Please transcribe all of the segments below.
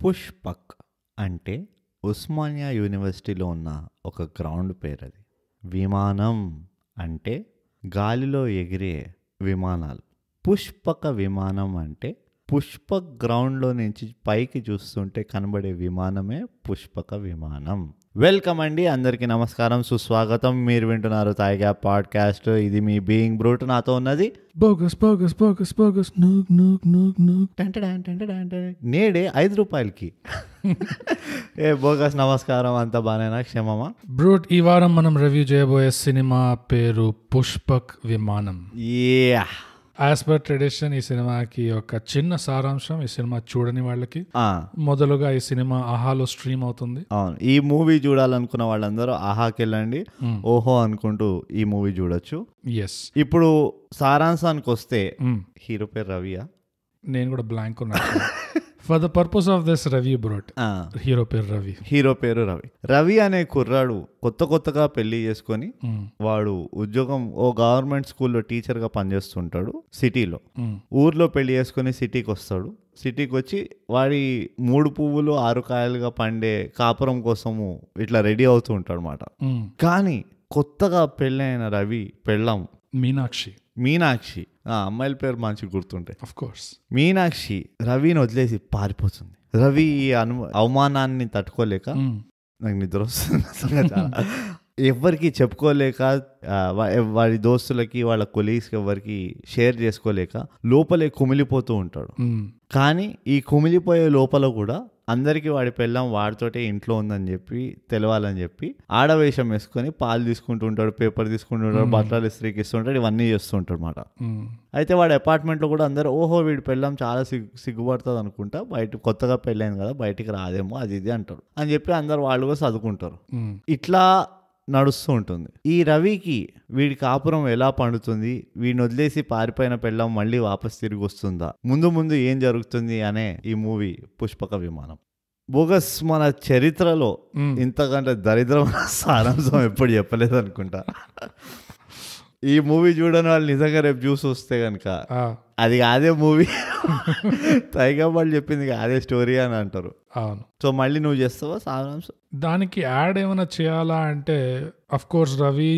పుష్పక్ అంటే ఉస్మానియా యూనివర్సిటీలో ఉన్న ఒక గ్రౌండ్ పేరు. అది విమానం అంటే గాలిలో ఎగిరే విమానాలు. పుష్పక విమానం అంటే పుష్పక్ గ్రౌండ్లో నుంచి పైకి చూస్తుంటే కనబడే విమానమే పుష్పక విమానం. వెల్కమ్ అండి, అందరికీ నమస్కారం, సుస్వాగతం. మీరు వింటున్నారు థాయ్ గ్యాప్ పాడ్కాస్ట్. ఇది మీ బీయింగ్ బ్రూట్. నాతో ఉన్నది bogus bogus bogus bogus nook nook nook nook. నేడే 5 రూపాయలకి ఏ బోగస్. నమస్కారం, అంత బానేనా? క్షేమమా? బ్రూట్, ఈ వారం మనం రివ్యూ చేయబోయే సినిమా పేరు పుష్పక్ విమానం. యాజ్ పర్ ట్రెడిషన్ ఈ సినిమాకి ఒక చిన్న సారాంశం, ఈ సినిమా చూడని వాళ్ళకి. మొదలుగా ఈ సినిమా ఆహాలో స్ట్రీమ్ అవుతుంది. అవును, ఈ మూవీ చూడాలనుకున్న వాళ్ళందరూ ఆహాకి వెళ్ళండి, ఓహో అనుకుంటూ ఈ మూవీ చూడొచ్చు. ఎస్, ఇప్పుడు సారాంశానికి వస్తే హీరో పేరు రవియా? నేను కూడా బ్లాంక్ ఉన్నాను. For the purpose of this review brute, hero పేరు రవి. రవి అనే కుర్రాడు కొత్తగా పెళ్లి చేసుకొని వాడు ఉద్యోగం ఓ గవర్నమెంట్ స్కూల్లో టీచర్ గా పనిచేస్తుంటాడు సిటీలో. ఊర్లో పెళ్లి చేసుకొని సిటీకి వస్తాడు. సిటీకి వచ్చి వాడి 3 పువ్వులు 6 కాయలుగా పండే కాపురం కోసము ఇట్లా రెడీ అవుతూ ఉంటాడు అన్నమాట. కానీ కొత్తగా పెళ్ళైన రవి పెళ్ళాం మీనాక్షి, అమ్మాయిల పేరు మంచి గుర్తుంటాయి. Of course. మీనాక్షి రవిని వదిలేసి పారిపోతుంది. రవి ఈ అవమానాన్ని తట్టుకోలేక, నాకు నిద్ర వస్తుంది, ఎవరికి చెప్పుకోలేక, వాడి దోస్తులకి వాళ్ళ కొలీగ్స్కి ఎవరికి షేర్ చేసుకోలేక లోపలే కుమిలిపోతూ ఉంటాడు. కానీ ఈ కుమిలిపోయే లోపల కూడా అందరికీ వాడి పెళ్ళాం వాడితోటే ఇంట్లో ఉందని చెప్పి తెలవాలని చెప్పి ఆడవేషం వేసుకొని పాలు తీసుకుంటూ ఉంటాడు, పేపర్ తీసుకుంటుంటాడు, బట్టలు ఇస్త్రీకి ఇస్తుంటాడు, ఇవన్నీ చేస్తుంటాడు అనమాట. అయితే వాడి అపార్ట్మెంట్లో కూడా అందరూ ఓహో వీడి పెళ్ళాం చాలా సిగ్గుపడుతుంది అనుకుంటా, బయట కొత్తగా పెళ్ళైంది కదా బయటికి రాదేమో అది ఇది అంటారు అని చెప్పి అందరు వాళ్ళు కూడా చదువుకుంటారు. ఇట్లా నడుస్తూ ఉంటుంది. ఈ రవికి వీడి కాపురం ఎలా పండుతుంది, వీడిని వదిలేసి పారిపోయిన పెళ్ళం మళ్ళీ వాపస్ తిరిగి వస్తుందా, ముందు ఏం జరుగుతుంది అనే ఈ మూవీ పుష్పక విమానం. బోగస్, మన చరిత్రలో ఇంతకంటే దరిద్రమైన సారాంశం ఎప్పుడు చెప్పలేదు అనుకుంటా. ఈ మూవీ చూడని వాళ్ళు నిజంగా రేపు చూసి వస్తే కనుక అది అదే మూవీ పైగా వాళ్ళు చెప్పింది అదే స్టోరీ అని అంటారు. అవును. సో మళ్ళీ నువ్వు చేస్తావా సారాంశం? దానికి యాడ్ ఏమైనా చేయాలా అంటే అఫ్ కోర్స్ రవి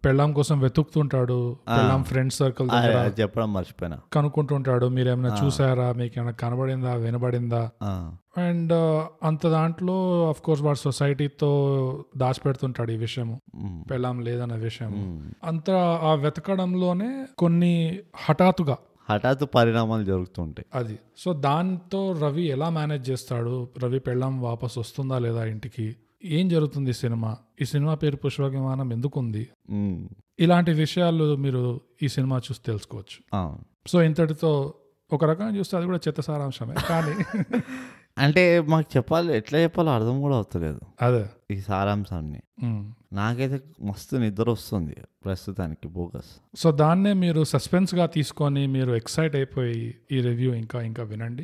పెళ్ళాం కోసం వెతుకుతుంటాడు, పెళ్ళాం ఫ్రెండ్ సర్కిల్ చెప్పడం మర్చిపోయినా, కనుక్కుంటుంటాడు మీరు ఏమైనా చూసారా, మీకు ఏమైనా కనబడిందా, వినబడిందా. అండ్ అంత దాంట్లో అఫ్ కోర్స్ వాడు సొసైటీతో దాచిపెడుతుంటాడు ఈ విషయం, పెళ్ళాం లేదన్న విషయం. అంత ఆ వెతకడంలోనే కొన్ని హఠాత్తు పరిణామాలు జరుగుతుంటాయి. అది సో దాంతో రవి ఎలా మేనేజ్ చేస్తాడు, రవి పెళ్ళాం వాపస్ వస్తుందా లేదా ఇంటికి, ఏం జరుగుతుంది ఈ సినిమా పేరు పుష్పక విమానం ఎందుకుంది, ఇలాంటి విషయాలు మీరు ఈ సినిమా చూసి తెలుసుకోవచ్చు. సో ఇంతటితో ఒక రకంగా చూస్తే అది కూడా చెత్త సారాంశమే, కానీ అంటే మాకు ఎట్లా చెప్పాలో అర్థం కూడా అవుతలేదు అదే ఈ సారాంశాన్ని. నాకైతే మస్తు నిద్ర వస్తుంది ప్రస్తుతానికి బోగస్. సో దాన్నే మీరు సస్పెన్స్ గా తీసుకొని మీరు ఎక్సైట్ అయిపోయి ఈ రివ్యూ ఇంకా వినండి.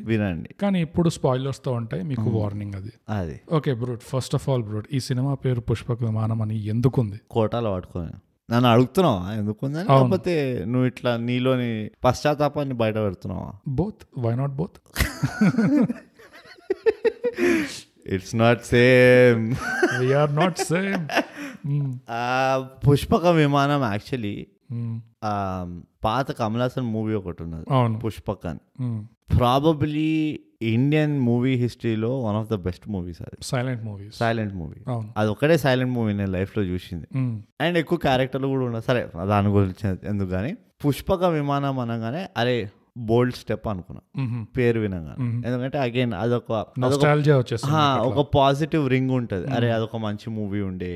కానీ ఇప్పుడు స్పాయిలర్స్ తో ఉంటాయి, మీకు వార్నింగ్ అది. Okay brute, first of all brute, ఈ సినిమా పేరు పుష్పక విమానం అని ఎందుకుంది? కోటాలో పట్టుకొని నన్ను అడుగుతున్నావా ఎందుకుందని, లేకపోతే నువ్వు ఇట్లా నీలోని పశ్చాత్తాపాన్ని బయట పెడుతున్నావా? Both. Why not both? It's not same. We are not same. Pushpaka Vimanam actually పాత కమల్ హాసన్ మూవీ ఒకటి ఉన్నది పుష్పక్ అని. ప్రాబబ్లీ ఇండియన్ మూవీ హిస్టరీలో one of the best movies. అది సైలెంట్ మూవీ. అది ఒకటే సైలెంట్ మూవీ నేను లైఫ్ లో చూసింది. అండ్ ఎక్కువ క్యారెక్టర్లు కూడా ఉన్నాయి. సరే దాని గురించి ఎందుకు కానీ, పుష్పక విమానం అనగానే అరే బోల్డ్ స్టెప్ అనుకున్నా పేరు వినగా. ఎందుకంటే అగైన్ ఒక పాజిటివ్ రింగ్ ఉంటది, అరే అదొక మంచి మూవీ ఉండే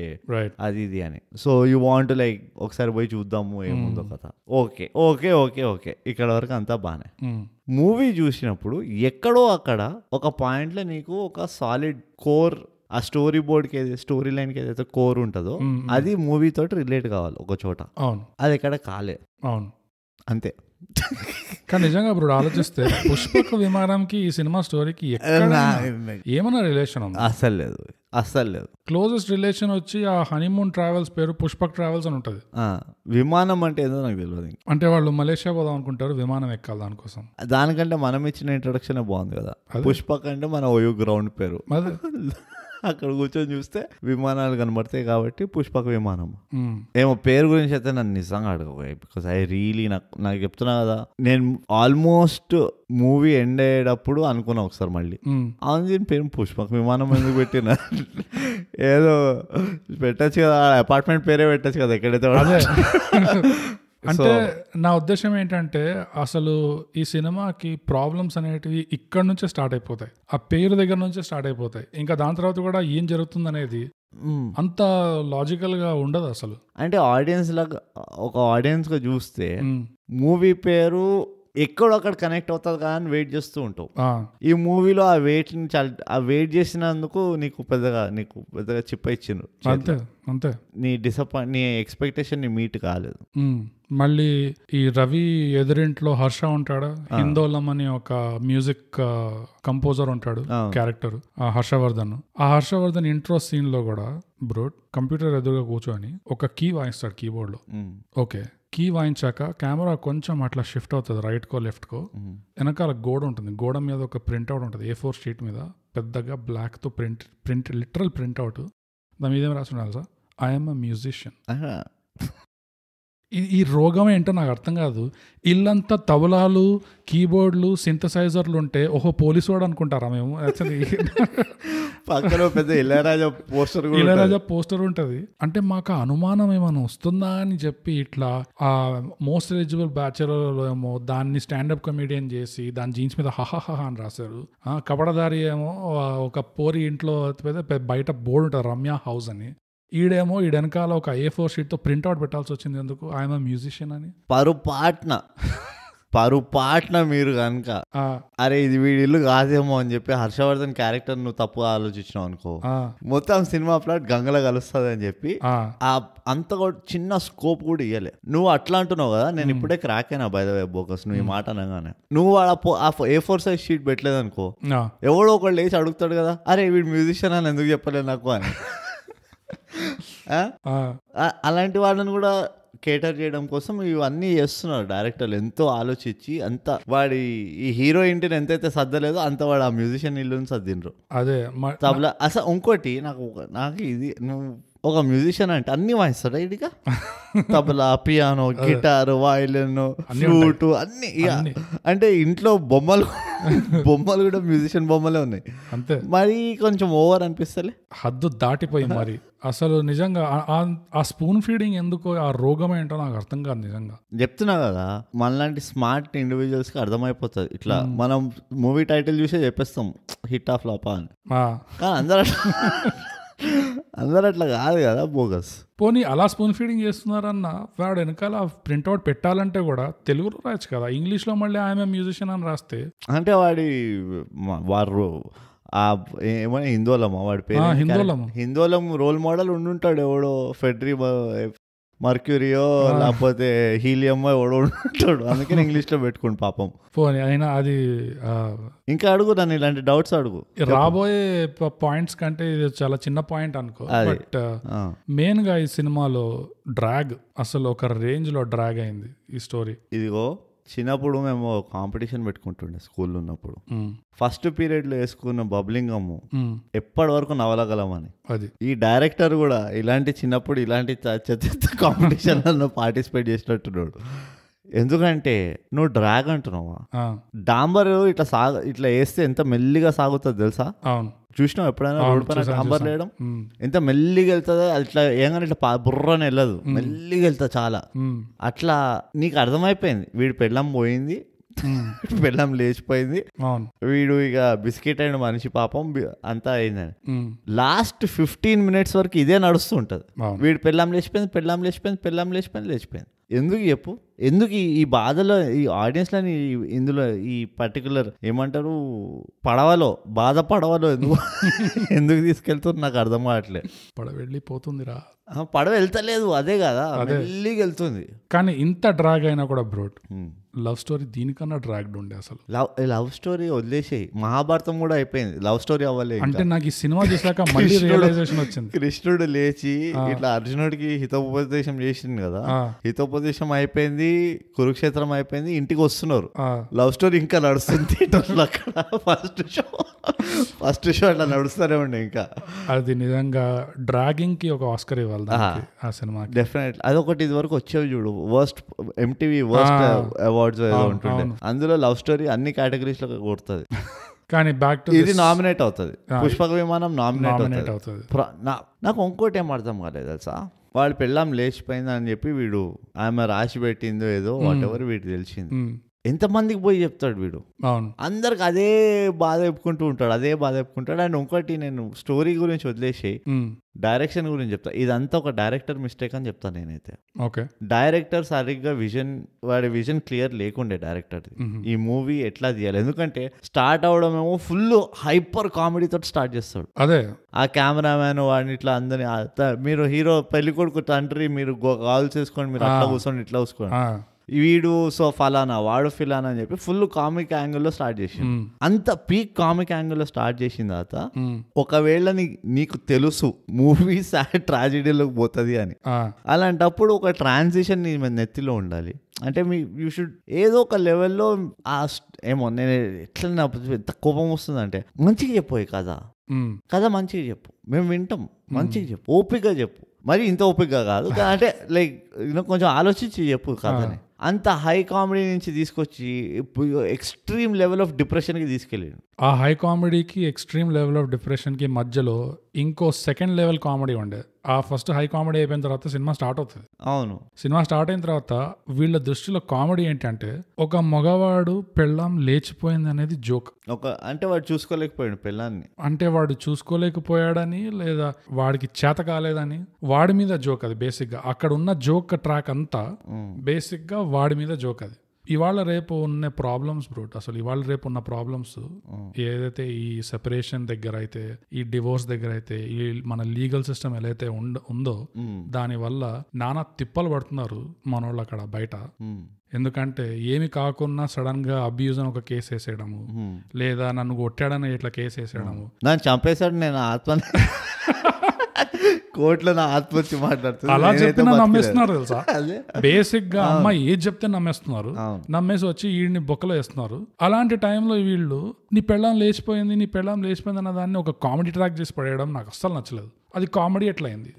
అది ఇది అని. సో యూ వాంట్ లైక్ ఒకసారి పోయి చూద్దాము ఏముందో కథ. ఓకే ఇక్కడ వరకు అంతా బానే. మూవీ చూసినప్పుడు ఎక్కడో అక్కడ ఒక పాయింట్ లో నీకు ఒక సాలిడ్ కోర్, ఆ స్టోరీ స్టోరీ లైన్ కి ఏదైతే కోర్ ఉంటుందో అది మూవీ తోటి రిలేట్ కావాలి ఒక చోట. అది ఎక్కడ కాలే. అంతే. కానీ నిజంగా ఇప్పుడు ఆలోచిస్తే పుష్పక విమానంకి ఈ సినిమా స్టోరీకి ఏమైనా రిలేషన్ ఉంది? అసలు లేదు. అస్సలు లేదు. క్లోజెస్ట్ రిలేషన్ వచ్చి ఆ హనీమూన్ ట్రావెల్స్ పేరు పుష్పక్ ట్రావెల్స్ అని ఉంటుంది. విమానం అంటే ఏదో నాకు తెలియదు. అంటే వాళ్ళు మలేషియా పోదాం అనుకుంటారు, విమానం ఎక్కాలి దానికోసం. దానికంటే మనం ఇచ్చిన ఇంట్రొడక్షన్ బాగుంది కదా. పుష్పక్ అంటే మన ఓయూ గ్రౌండ్ పేరు. అక్కడ కూర్చొని చూస్తే విమానాలు కనబడతాయి కాబట్టి పుష్పక విమానం. ఏమో పేరు గురించి అయితే నన్ను నిజంగా అడగబోయే, బికాస్ ఐ రియలీ నాకు చెప్తున్నా కదా, నేను ఆల్మోస్ట్ మూవీ ఎండ్ అయ్యేటప్పుడు అనుకున్నా ఒకసారి మళ్ళీ అవును దీని పేరు పుష్పక విమానం ఎందుకు పెట్టినా, ఏదో పెట్టచ్చు కదా, అపార్ట్మెంట్ పేరే పెట్టచ్చు కదా ఎక్కడైతే. అంటే నా ఉద్దేశం ఏంటంటే అసలు ఈ సినిమాకి ప్రాబ్లమ్స్ అనేటివి ఇక్కడ నుంచే స్టార్ట్ అయిపోతాయి, ఆ పేరు దగ్గర నుంచే స్టార్ట్ అయిపోతాయి. ఇంకా దాని తర్వాత కూడా ఏం జరుగుతుంది అనేది అంత లాజికల్ గా ఉండదు అసలు. అంటే ఆడియన్స్ లాగా ఒక ఆడియన్స్ గా చూస్తే మూవీ పేరు ఎక్కడొక్కడ కనెక్ట్ అవుతుంది కదా అని వెయిట్ చేస్తూ ఉంటావు. ఈ మూవీలో ఆ వెయిట్ చేసినందుకు నీకు పెద్దగా చిప్ప ఇచ్చిండ్రు అంతే. నీ ఎక్స్పెక్టేషన్ ని మీట్ కాలేదు. మళ్ళీ ఈ రవి ఎదురింట్లో హర్ష ఉంటాడు, హిందోలం అని ఒక మ్యూజిక్ కంపోజర్ ఉంటాడు క్యారెక్టర్, ఆ హర్షవర్ధన్ ఇంట్రో సీన్ లో కూడా బ్రో కంప్యూటర్ ఎదురుగా కూర్చొని ఒక కీ వాయిస్తాడు కీబోర్డ్ లో. ఓకే, కీ వాయించాక కెమెరా కొంచెం అట్లా షిఫ్ట్ అవుతుంది రైట్ కో లెఫ్ట్ కో, వెనకాల గోడ ఉంటుంది, గోడ మీద ఒక ప్రింట్అవుట్ ఉంటుంది A4 షీట్ మీద పెద్దగా బ్లాక్ తో ప్రింట్ లిటరల్ ప్రింట్అవుట్. దాని మీద ఏం రాసి ఉండాలి సార్, ఐఎమ్ అ మ్యూజిషియన్. ఈ రోగం ఏంటో నాకు అర్థం కాదు. ఇల్లంతా తబలాలు, కీబోర్డ్లు, సింథసైజర్లు ఉంటే ఓహో పోలీసు వాడు అనుకుంటారా మేము? పక్కన పెద్ద ఇళయరాజా పోస్టర్ ఉంటది. అంటే మాకు అనుమానం ఏమైనా వస్తుందా అని చెప్పి ఇట్లా ఆ మోస్ట్ ఎలిజిబుల్ బ్యాచులర్ ఏమో దాన్ని స్టాండప్ కమెడియన్ చేసి దాని జీన్స్ మీద హహహ అని రాశారు. కపడదారి ఏమో ఒక పోరి ఇంట్లో బయట బోర్డు ఉంటుంది రమ్య హౌస్ అని, ఈడేమో ఈ వెనకాల ఒక A4 షీట్ తో ప్రింట్అవుట్ పెట్టాల్సి వచ్చింది ఎందుకు, ఐఎమ్ అ మ్యూజిషియన్ అని. పరుపాట్న మీరు కనుక అరే ఇది వీడి ఇల్లు కాదేమో అని చెప్పి హర్షవర్ధన్ క్యారెక్టర్ నువ్వు తప్పుగా ఆలోచించినావు అనుకో, మొత్తం సినిమా ప్లాట్ గంగలో కలుస్తుంది అని చెప్పి అంత చిన్న స్కోప్ కూడా ఇయ్యలే. నువ్వు అట్లా అంటున్నావు కదా, నేను ఇప్పుడే క్రాక్ అయినా బై ద వే బోకస్ నువ్వు ఈ మాట అనగానే. నువ్వు ఆ A4 సైజ్ షీట్ పెట్టలేదు అనుకో, ఎవడో ఒకళ్ళు లేచి అడుగుతాడు కదా, అరే వీడు మ్యూజిషియన్ అని ఎందుకు చెప్పలేదు నాకు అని. అలాంటి వాళ్ళని కూడా కేటర్ చేయడం కోసం ఇవన్నీ చేస్తున్నారు డైరెక్టర్లు, ఎంతో ఆలోచించి. అంత వాడి ఈ హీరో ఇంటిని ఎంతైతే సర్దలేదో అంత వాడు ఆ మ్యూజిషియన్ ఇల్లుని సర్దిండ్రు. అదే తబలా అసలు ఇంకోటి నాకు ఇది, నువ్వు ఒక మ్యూజిషియన్ అంటే అన్ని వాయిస్తాడా ఇదిగా, tabla, piano, guitar, violin, flute అన్ని. అంటే ఇంట్లో బొమ్మలు కూడా మ్యూజిషియన్ బొమ్మలే ఉన్నాయి. అంతే, మరి కొంచెం ఓవర్ అనిపిస్తలే, హద్దు దాటిపోయి మరి. అసలు నిజంగా ఆ స్పూన్ ఫీడింగ్ ఎందుకో, ఆ రోగం ఏంటో నాకు అర్థం కాదు నిజంగా. చెప్తున్నా కదా, మనలాంటి స్మార్ట్ ఇండివిజువల్స్ కి అర్థమైపోతుంది. ఇట్లా మనం మూవీ టైటిల్ చూసే చెప్పేస్తాం హిట్ ఆఫ్ ఫ్లాప్ అని, కానీ అందరూ అట్లా కాదు కదా బోగస్. పోనీ అలా స్పూన్ ఫీడింగ్ చేస్తున్నారన్న వాడు వెనకాల ప్రింట్అవుట్ పెట్టాలంటే కూడా తెలుగులో రాయచ్చు కదా, ఇంగ్లీష్లో మళ్ళీ ఐఎమ్ ఏ మ్యూజిషియన్ అని రాస్తే. అంటే వారు ఏమైనా హిందోళమా వాడి పేరు, హిందోళం రోల్ మోడల్ ఉండుంటాడు ఎవడో, ఫెడ్రీ మర్క్యూరియో లేకపోతే హీలియమో ఎవడో ఉంటాడు, అందుకని ఇంగ్లీష్ లో పెట్టుకోండి పాపం. పోనీ అయినా అది ఇంకా అడుగు నన్ను ఇలాంటి డౌట్స్ అడుగు. రాబోయే పాయింట్స్ కంటే ఇది చాలా చిన్న పాయింట్ అనుకో, బట్ మెయిన్ గా ఈ సినిమాలో డ్రాగ్ అసలు ఒక రేంజ్ లో డ్రాగ్ అయింది ఈ స్టోరీ. ఇదిగో చిన్నప్పుడు మేము కాంపిటీషన్ పెట్టుకుంటుండే స్కూల్లో ఉన్నప్పుడు, ఫస్ట్ పీరియడ్ లో వేసుకున్న బబ్లింగ్ అమ్ము ఎప్పటి వరకు నవలగలమని. అది ఈ డైరెక్టర్ కూడా ఇలాంటి చిన్నప్పుడు ఇలాంటి కాంపిటీషన్లలో పార్టిసిపేట్ చేసినట్టున్నాడు. ఎందుకంటే నువ్వు డ్రాగ్ అంటున్నావా, డాంబర్ ఇట్లా వేస్తే ఎంత మెల్లిగా సాగుతుంది తెలుసా? అవును, చూసినావు ఎప్పుడైనా రోడ్ పైన డాంబర్ వేయడం ఎంత మెల్లిగా వెళ్తుంది, ఇట్లా ఏంగానే ఇట్లా బుర్రని వెళ్ళదు, మెల్లిగా వెళ్తా చాలా. అట్లా నీకు అర్థమైపోయింది వీడి పెళ్ళం పోయింది, పెళ్ళం లేచిపోయింది, వీడు ఇక బిస్కెట్ అయిన మనిషి పాపం అంతా అయిందని. లాస్ట్ 15 minutes వరకు ఇదే నడుస్తూ ఉంటది, వీడు పెళ్ళం లేచిపోయింది. ఎందుకు చెప్పు? ఎందుకు ఈ బాధలో ఈ ఆడియన్స్ లని ఇందులో ఈ పర్టికులర్ ఏమంటారు పడవలో బాధ పడవలో ఎందుకు తీసుకెళ్తారు నాకు అర్థం కావట్లేదు. పడవ వెళ్ళిపోతుందిరా, పడవ వెళ్తలేదు, అదే కదా వెళ్ళికి వెళ్తుంది. కానీ ఇంత డ్రాగ్ అయినా కూడా బ్రోడ్ లవ్ స్టోరీ దీనికన్నా డ్రాగ్డ్ ఉండే. అసలు లవ్ స్టోరీ వదిలేసేయి, మహాభారతం కూడా అయిపోయింది, లవ్ స్టోరీ అవ్వలేదు. అంటే నాకు ఈ సినిమా చూసాక మళ్ళీ రియలైజేషన్ వచ్చింది. కృష్ణుడు లేచి ఇట్లా అర్జునుడికి హితోపదేశం చేసింది కదా, హితోపదేశం అయిపోయింది, కురుక్షేత్రం అయిపోయింది, ఇంటికి వస్తున్నారు, లవ్ స్టోరీ ఇంకా నడుస్తుంది థియేటర్లో. అక్కడ ఫస్ట్ షో అట్లా నడుస్తూనే ఉండే. ఇంకా అది నిజంగా డ్రాగింగ్ కి ఒక ఆస్కర్ ఇవ్వాలి ఆ సినిమా డెఫినెట్లీ. అదొకటి ఇది వరకు వచ్చేవి చూడు, వర్స్ట్ MTV వర్స్ట్ అవార్డ్స్ ఏదో ఉంటుండే, అందులో లవ్ స్టోరీ అన్ని కేటగిరీస్ లో కొడుతుంది. కానీ బ్యాక్ టు ఇది నామినేట్ అవుతుంది, పుష్పక విమానం నామినేట్ అవుతుంది. నాకు ఇంకోటి ఏం అర్థం కాలేదు తెలుసా, వాడి పెళ్ళాం లేచిపోయింది అని చెప్పి వీడు ఆమె రాసి పెట్టిందో ఏదో వాట్ ఎవర్ వీడికి తెలిసింది. ఎంతమందికి పోయి చెప్తాడు వీడు, అందరికి అదే బాధ చెప్పుకుంటూ ఉంటాడు, అదే బాధ చెప్పుకుంటాడు. అండ్ ఇంకోటి నేను స్టోరీ గురించి వదిలేసి డైరెక్షన్ గురించి చెప్తా, ఇదంతా ఒక డైరెక్టర్ మిస్టేక్ అని చెప్తాను నేనైతే. ఓకే, డైరెక్టర్ సరిగ్గా వాడి విజన్ క్లియర్ లేకుండే డైరెక్టర్ ఈ మూవీ ఎట్లా తీయాలి. ఎందుకంటే స్టార్ట్ అవడం ఏమో ఫుల్ హైపర్ కామెడీ తోటి స్టార్ట్ చేస్తాడు. అదే ఆ కెమెరామ్యాన్ వాడిని ఇట్లా అందరినీ మీరు హీరో పెళ్లి కొడుకు తండ్రి మీరు కాల్ చేసుకోండి, మీరు అట్లా కూర్చోండి ఇట్లా కూర్చోండి, వీడు సో ఫలానా వాడు ఫిలానా అని చెప్పి ఫుల్ కామిక్ యాంగిల్లో స్టార్ట్ చేసింది. అంత పీక్ కామిక్ యాంగిల్లో స్టార్ట్ చేసిన తర్వాత ఒకవేళ నీకు తెలుసు మూవీ ట్రాజెడీలోకి పోతుంది అని, అలాంటప్పుడు ఒక ట్రాన్సిషన్ నీ నెత్తిలో ఉండాలి. అంటే యూ షుడ్ ఏదో ఒక లెవెల్లో ఏమో నేను ఎట్లా ఎంత కోపం వస్తుందంటే మంచిగా చెప్పు కథ మంచిగా చెప్పు, మేము వింటాం, మంచిగా చెప్పు, ఓపికగా చెప్పు, మరి ఇంత ఓపికగా కాదు అంటే లైక్ కొంచెం ఆలోచించి చెప్పు కథని. అంత హై కామెడీ నుంచి తీసుకొచ్చి ఎక్స్ట్రీమ్ లెవెల్ ఆఫ్ డిప్రెషన్కి తీసుకెళ్ళాడు. ఆ హై కామెడీకి ఎక్స్ట్రీమ్ లెవెల్ ఆఫ్ డిప్రెషన్కి మధ్యలో ఇంకో సెకండ్ లెవెల్ కామెడీ ఉండే. ఆ ఫస్ట్ హై కామెడీ అయిపోయిన తర్వాత సినిమా స్టార్ట్ అవుతుంది. అవును, సినిమా స్టార్ట్ అయిన తర్వాత వీళ్ళ దృష్టిలో కామెడీ ఏంటంటే ఒక మగవాడు పెళ్ళాం లేచిపోయింది అనేది జోక్. అంటే వాడు చూసుకోలేకపోయాడు పెళ్ళాన్ని, అంటే వాడు చూసుకోలేకపోయాడని లేదా వాడికి చేత కాలేదని వాడి మీద జోక్. అది బేసిక్ గా అక్కడ ఉన్న జోక్ ట్రాక్ అంతా బేసిక్ గా వాడి మీద జోక్. అది ఇవాళ రేపు ఉన్న ప్రాబ్లమ్స్ బ్రూట్, అసలు ఇవాళ రేపు ఉన్న ప్రాబ్లమ్స్ ఏదైతే ఈ సెపరేషన్ దగ్గర అయితే, ఈ డివోర్స్ దగ్గర అయితే, ఈ మన లీగల్ సిస్టమ్ ఏదైతే ఉందో దాని వల్ల నానా తిప్పలు పడుతున్నారు మనోళ్ళు అక్కడ బయట. ఎందుకంటే ఏమి కాకుండా సడన్ గా అబ్యూజ్ అని ఒక కేసు వేసేయడము, లేదా నన్ను కొట్టాడని ఇట్లా కేసు వేసేయడము, నన్ను చంపేశాడు నేను ఆత్మ కోర్టులో నా ఆత్మహత్య మాట్లాడుతుంది అలా చెప్పి నమ్మేస్తున్నారు తెలుసా. బేసిక్ గా అమ్మాయి ఏది చెప్తే నమ్మేస్తున్నారు, నమ్మేసి వచ్చి వీడిని బొక్కలో వేస్తున్నారు. అలాంటి టైంలో వీళ్ళు నీ పెళ్ళాం లేచిపోయింది అన్న దాన్ని ఒక కామెడీ ట్రాక్ చేసి పడేయడం నాకు అస్సలు నచ్చలేదు. అది కామెడీ ఎట్లా అయింది?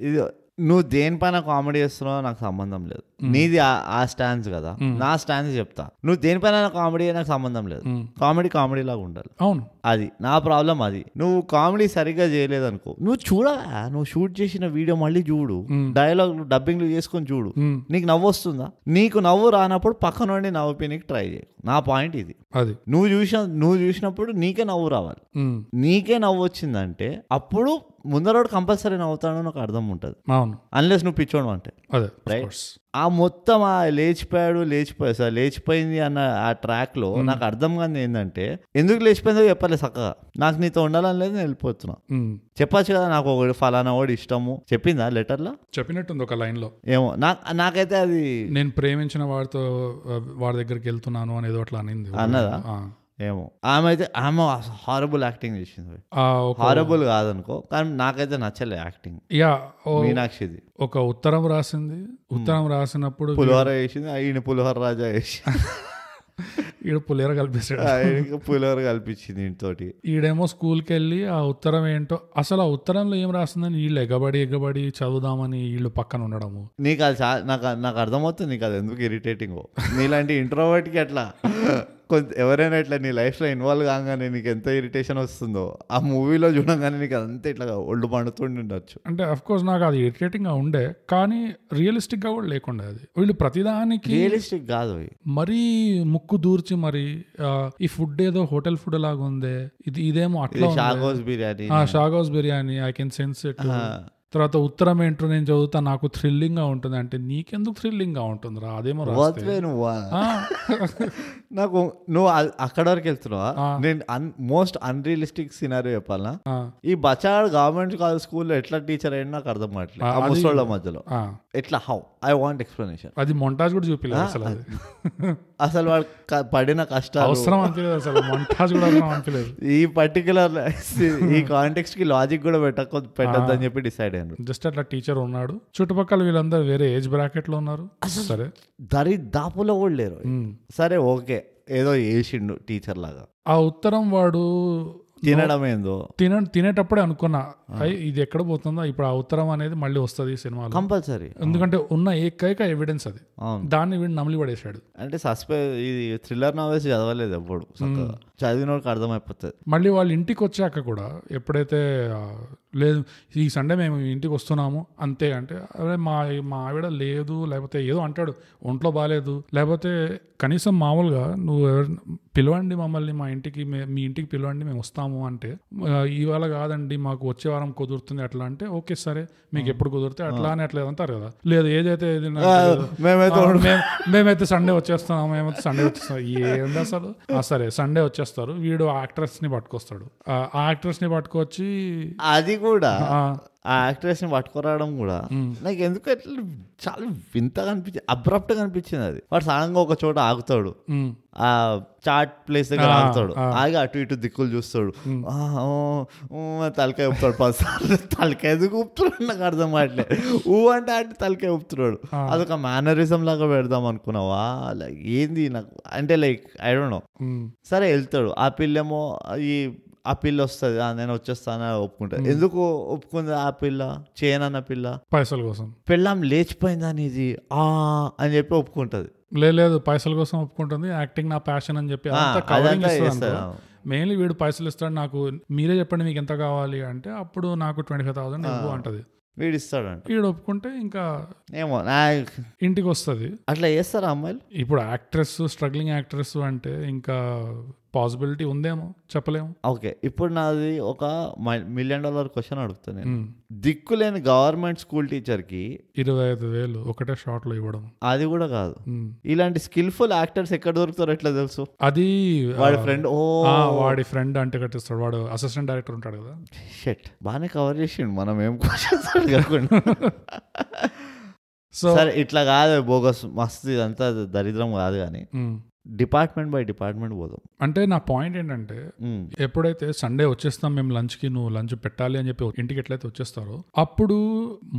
నువ్వు దేనిపైన కామెడీ చేస్తున్నావు నాకు సంబంధం లేదు, నీది ఆ స్టాన్స్ కదా, నా స్టాన్స్ చెప్తా. నువ్వు దేనిపైన కామెడీ నాకు సంబంధం లేదు, కామెడీ లాగా ఉండాలి. అవును, అది నా ప్రాబ్లం. అది నువ్వు కామెడీ సరిగ్గా చేయలేదు అనుకో, నువ్వు షూట్ చేసిన వీడియో మళ్ళీ చూడు, డైలాగ్ డబ్బింగ్ చేసుకొని చూడు, నీకు నవ్వు వస్తుందా? నీకు నవ్వు రానప్పుడు పక్కన నుండి నవ్వుపీనికి ట్రై చేయ. నా పాయింట్ ఇది. అది నువ్వు చూసినప్పుడు నీకే నవ్వు రావాలి. నీకే నవ్వు వచ్చిందంటే అప్పుడు ముందరోడు కంపల్సరీ నవ్వుతాడు నాకు అర్థం ఉంటుంది. అవును, అన్లెస్ నువ్వు పిచ్చోడు అంటే. రైట్, ఆ మొత్తం ఆ లేచిపోయింది అన్న ఆ ట్రాక్ లో నాకు అర్థం కాదు ఏంటంటే ఎందుకు లేచిపోయిందో చెప్పలేదు చక్కగా. నాకు నీతో ఉండాలని లేదు, నేను వెళ్ళిపోతున్నా. చెప్పచ్చు కదా నాకు ఒకటి ఫలానా వాడు ఇష్టము, చెప్పిందా లెటర్ లో? చెప్పినట్టుంది ఒక లైన్ లో. ఏమో నాకైతే అది నేను ప్రేమించిన వాడి దగ్గరికి వెళ్తున్నాను అనేది అట్లా అనింది అన్నదా ఏమో. ఆమె హారబుల్ యాక్టింగ్ చేసింది. హారబుల్ కాదనుకో, కానీ నాకైతే నచ్చలే యాక్టింగ్. మీనాక్షిది ఒక ఉత్తరం రాసినప్పుడు పులిహోర వేసింది, ఈయన పులిహోర రాజా వేసి ఈడు పులిహోర కలిపేసాడు, పులిహోర కల్పించింది ఇంతోటి. ఈడేమో స్కూల్కి వెళ్ళి ఆ ఉత్తరం ఏంటో అసలు ఆ ఉత్తరంలో ఏం రాస్తుందని వీళ్ళు ఎగబడి చదువుదామని వీళ్ళు పక్కన ఉండడము. నీకు అది నాకు అర్థమవుతుంది, నీకు అది ఎందుకు ఇరిటేటింగ్. నీలాంటి ఇంట్రోవర్ట్ కి అట్లా ఎవరైనా ఇట్లా నీ లైఫ్లో ఇన్వాల్వ్ కాగానే నీకు ఎంత ఇరిటేషన్ వస్తుందో ఆ మూవీలో చూడగానే నీకు అంతా ఇట్లా ఒళ్ళు పండుతుండి ఉండొచ్చు. అంటే అఫ్ కోర్స్ నాకు అది ఇరిటేటింగ్ గా ఉండే, కానీ రియలిస్టిక్ గా కూడా లేకుండా. అది వీళ్ళు ప్రతిదానికి రియలిస్టిక్ కాదు, మరీ ముక్కు దూర్చి మరి ఈ ఫుడ్ ఏదో హోటల్ ఫుడ్ లాగా ఉంది, ఇదేమో అట్లా షాగోస్ biryani I can sense it. తర్వాత ఉత్తరం ఏంటో నేను చదువుతా నాకు థ్రిల్లింగ్ గా ఉంటుంది అంటే నీకెందుకు థ్రిల్లింగ్ గా ఉంటుందిరా అదేమో రాస్తే. నాకు నువ్వు అక్కడ వరకు వెళ్తున్నావా? నేను మోస్ట్ అన్రియలిస్టిక్ సినారియో చెప్పాలా, ఈ బచాడ్ గవర్నమెంట్ కాలేజ్ స్కూల్లో ఎట్లా టీచర్ అయినా నాకు అర్థం కావట్లేదు ఆ ముసలోళ్ళ మధ్యలో. ఎట్లా? హౌ? I want explanation. అది మొంటాజ్ కూడా చూపిలేదు అసలు. అది అసలు వాడు పడిన కష్టాలు అవసరం అనిపించలేదు అసలు. మొంటాజ్ కూడా అవసరం అనిపించలేదు. ఈ పర్టికులర్ ఈ కాంటెక్స్ట్ కి లాజిక్ కూడా పెట్టద్దు అని చెప్పి డిసైడ్ అయ్యారు. జస్ట్ అట్లా టీచర్ ఉన్నాడు, చుట్టుపక్కల వీళ్ళందరూ వేరే ఏజ్ బ్రాకెట్ లో ఉన్నారు. సరే దాపులో కూడా లేరు. సరే ఓకే, ఏదో వేసిండు టీచర్ లాగా. ఆ ఉత్తరం వాడు తినడం ఏందో తినేటప్పుడే అనుకున్నా ఇది ఎక్కడ పోతుందో ఇప్పుడు ఆ ఉత్తరం అనేది మళ్ళీ వస్తుంది ఈ సినిమాలో కంపల్సరీ. ఎందుకంటే ఉన్న ఏకైక ఎవిడెన్స్ అది. దాన్ని వీడు నమిలి పడేశాడు. అంటే ఇది థ్రిల్లర్ నావెల్స్ చదవలేదు ఎప్పుడు, చదివిన వాళ్ళకి అర్థమైపోతుంది. మళ్ళీ వాళ్ళ ఇంటికి వచ్చాక కూడా ఎప్పుడైతే లేదు ఈ సండే మేము ఇంటికి వస్తున్నాము అంతే అంటే, అరే మా ఆవిడ లేదు, లేకపోతే ఏదో అంటాడు ఒంట్లో బాగాలేదు, లేకపోతే కనీసం మామూలుగా నువ్వు పిలవండి మమ్మల్ని మా ఇంటికి, మీ ఇంటికి పిలవండి మేము వస్తాము అంటే, ఇవాళ కాదండి మాకు వచ్చే వారం కుదురుతుంది అట్లా అంటే, ఓకే సరే మీకు ఎప్పుడు కుదిరితే అట్లా అని అట్లా అంటారు కదా. లేదు ఏదైతే మేమైతే సండే వచ్చేస్తున్నాము, మేమైతే సండే వచ్చేస్తాం ఏంది అసలు. సరే సండే వచ్చేస్తారు, వీడు యాక్ట్రెస్ ని పట్టుకొస్తాడు, ఆ యాక్ట్రెస్ ని పట్టుకొచ్చి అది కూడా ఆ యాక్ట్రెస్ ని పట్టుకురావడం కూడా నాకు ఎందుకు ఎట్లా చాలా వింతగా అనిపించింది, అబ్రప్ట్ గా అనిపించింది. అది వాడు సడన్ గా ఒక చోట ఆగుతాడు, ఆ చాట్ ప్లేస్ దగ్గర ఆగుతాడు, ఆగి అటు ఇటు దిక్కులు చూస్తాడు, తలకాయ ఊపుతాడు 10 సార్లు. తలకాయ ఎందుకు ఊపుతున్నాడు నాకు అర్థం కావట్లేదు. అంటే అంటే తలకాయ ఊపుతున్నాడు. అదొక మేనరిజం లాగా పెడదాం అనుకున్నావా? లైక్ ఏంది నాకు అంటే లైక్ ఐ డోంట్ నో. సరే వెళ్తాడు, ఆ పిల్లేమో ఆ పిల్ల వస్తుంది, నేను వచ్చేస్తాను ఒప్పుకుంటా. ఎందుకు ఒప్పుకుంది ఆ పిల్ల? చేయనన్న పిల్ల పైసల కోసం. పిల్లం లేచిపోయిందని ఇది అని చెప్పి ఒప్పుకుంటది. లేదు పైసల కోసం ఒప్పుకుంటుంది, యాక్టింగ్ నా ప్యాషన్ అని చెప్పి. మెయిన్లీ వీడు పైసలు ఇస్తాడు, నాకు మీరే చెప్పండి మీకు ఎంత కావాలి అంటే, అప్పుడు నాకు 25,000 ఇవ్వు అంటది. వీడిస్తాడంట. వీడు ఒప్పుకుంటే ఇంకా ఏమో ఇంటికి వస్తుంది. అట్లా చేస్తారా అమ్మాయిలు? ఇప్పుడు యాక్ట్రెస్, స్ట్రగ్లింగ్ యాక్ట్రెస్ అంటే ఇంకా పాసిబిలిటీ ఉందేమో చెప్పలేము. ఓకే, ఇప్పుడు నాది ఒక $1 million క్వశ్చన్ అడుగుతా నేను. దిక్కులేని గవర్నమెంట్ స్కూల్ టీచర్ కి 25,000 ఒకటే షాట్ లో ఇవ్వడం, అది కూడా కాదు. ఇలాంటి స్కిల్ఫుల్ యాక్టర్స్ ఎక్కడ దొరుకుతారో ఎట్లా తెలుసు? అది వాడి ఫ్రెండ్ వాడి ఫ్రెండ్ అంటే కట్టిస్తాడు, వాడు అసిస్టెంట్ డైరెక్టర్ ఉంటాడు కదా. షెట్ బాగానే కవర్ చేసిండు, మనం ఏం క్వశ్చన్స్ అడగకుండా. సరే ఇట్లా కాదు బోగస్ మస్తు, ఇదంతా దరిద్రం కాదు కానీ డిపార్ట్మెంట్ బై డిపార్ట్మెంట్ పోదాం. అంటే నా పాయింట్ ఏంటంటే, ఎప్పుడైతే సండే వచ్చేస్తాం మేము లంచ్ కి, నువ్వు లంచ్ పెట్టాలి అని చెప్పి ఇంటికి ఎట్లయితే వచ్చేస్తారో, అప్పుడు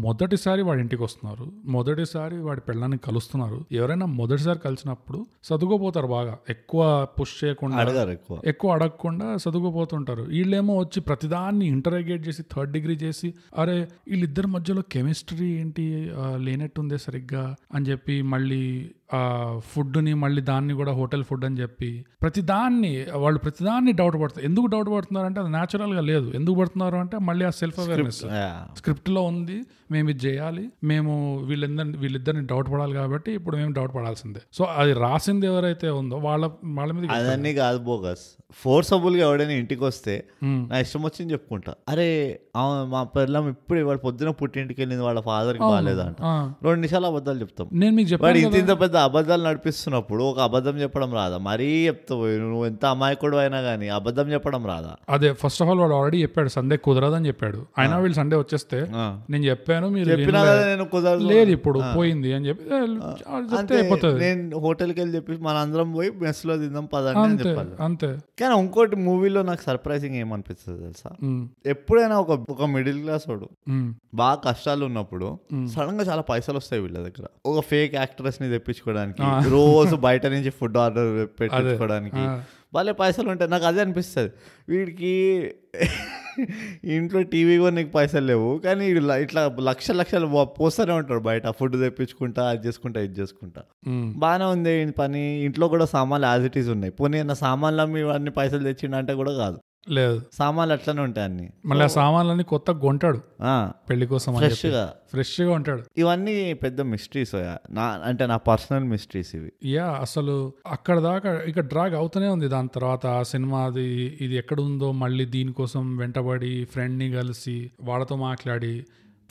మొదటిసారి వాడి ఇంటికి వస్తున్నారు, మొదటిసారి వాడి పెళ్ళాన్ని కలుస్తున్నారు. ఎవరైనా మొదటిసారి కలిసినప్పుడు చదువుకోపోతారు బాగా, ఎక్కువ పుష్ చేయకుండా, ఎక్కువ అడగకుండా చదువుకోపోతుంటారు. వీళ్ళేమో వచ్చి ప్రతిదాన్ని ఇంటరాగేట్ చేసి, 3rd degree చేసి, అరే వీళ్ళిద్దరి మధ్యలో కెమిస్ట్రీ ఏంటి లేనట్టుందే సరిగ్గా అని చెప్పి, మళ్ళీ ఫుడ్ని మళ్ళీ దాన్ని కూడా హోటల్ ఫుడ్ అని చెప్పి వాళ్ళు ప్రతిదాన్ని డౌట్ పడుతారు. ఎందుకు డౌట్ పడుతున్నారు అంటే అది న్యాచురల్ గా లేదు. ఎందుకు పడుతున్నారు అంటే మళ్ళీ ఆ సెల్ఫ్ అవేర్నెస్ స్క్రిప్ట్ లో ఉంది, మేము ఇది చేయాలి, మేము వీళ్ళిద్దరిని డౌట్ పడాలి కాబట్టి ఇప్పుడు మేము డౌట్ పడాల్సిందే. సో అది రాసింది ఎవరైతే ఉందో వాళ్ళ మీద అదన్నీ కాదు బోగస్. ఫోర్సబుల్ గా ఎవడైనా ఇంటికి వస్తే నా ఇష్టం వచ్చింది చెప్పుకుంటా, అరే మా పిల్లం ఇప్పుడు ఇవాళ పొద్దున పుట్టింటికి వెళ్ళింది, వాళ్ళ ఫాదర్ కి బాగాలేదంట, 2 నిమిషాలు అబద్ధాలు చెప్తాం. నేను మీకు చెప్పాను ఇంత పెద్ద అబద్ధాలు నడిపిస్తున్నప్పుడు ఒక అబద్ధం చెప్పడం రాదా? మరీ చెప్తావు నువ్వు, ఎంత అమాయకుడు అయినా కానీ అబద్ధం చెప్పడం రాదా? అదే ఫస్ట్ ఆఫ్ ఆల్ వాడు ఆల్రెడీ చెప్పాడు సండే కుదరదని చెప్పాడు. అయినా వీళ్ళు సండే వచ్చేస్తే నేను చెప్పాను, మీరు నేను కుదరదు లేదు ఇప్పుడు పోయింది అని చెప్పి నేను హోటల్కి వెళ్ళి చెప్పి మన అందరం పోయి మెస్ లో తిందాం పదండి అని చెప్పాలి అంతే. కానీ ఇంకోటి మూవీలో నాకు సర్ప్రైజింగ్ ఏమనిపిస్తుంది తెలుసా, ఎప్పుడైనా ఒక మిడిల్ క్లాస్ వాడు బాగా కష్టాలు ఉన్నప్పుడు సడన్ గా చాలా పైసలు వస్తాయి వీళ్ళ దగ్గర, ఒక ఫేక్ యాక్ట్రెస్ ని తెప్పించుకోవడానికి, రోజు బయట నుంచి ఫుడ్ ఆర్డర్ పెట్టించుకోవడానికి వాళ్ళే పైసలు ఉంటాయి. నాకు అదే అనిపిస్తుంది, వీడికి ఇంట్లో టీవీ కూడా నీకు పైసలు లేవు కానీ ఇట్లా లక్షలు పోస్తూనే ఉంటాడు బయట, ఫుడ్ తెప్పించుకుంటా, అది చేసుకుంటా, ఇది చేసుకుంటా. బాగానే ఉంది పని, ఇంట్లో కూడా సామాన్లు యాజ్ ఇట్ ఈస్ ఉన్నాయి. పోనీ అన్న సామాన్లు మీ అన్ని పైసలు తెచ్చిండంటే కూడా కాదు, లేదు సామాన్లు అట్లనే ఉంటాయి అన్ని. మళ్ళీ ఆ సామాన్లన్నీ కొత్త కొంటాడు పెళ్లి కోసం, ఫ్రెష్ గా ఉంటాడు. ఇవన్నీ పెద్ద మిస్టరీస్ అంటే నా పర్సనల్ మిస్టరీస్ ఇవి. అసలు అక్కడ దాకా ఇక డ్రాగ్ అవుతూనే ఉంది. దాని తర్వాత ఆ సినిమా ఇది ఎక్కడ ఉందో మళ్ళీ దీనికోసం వెంటబడి ఫ్రెండ్ ని కలిసి వాళ్ళతో మాట్లాడి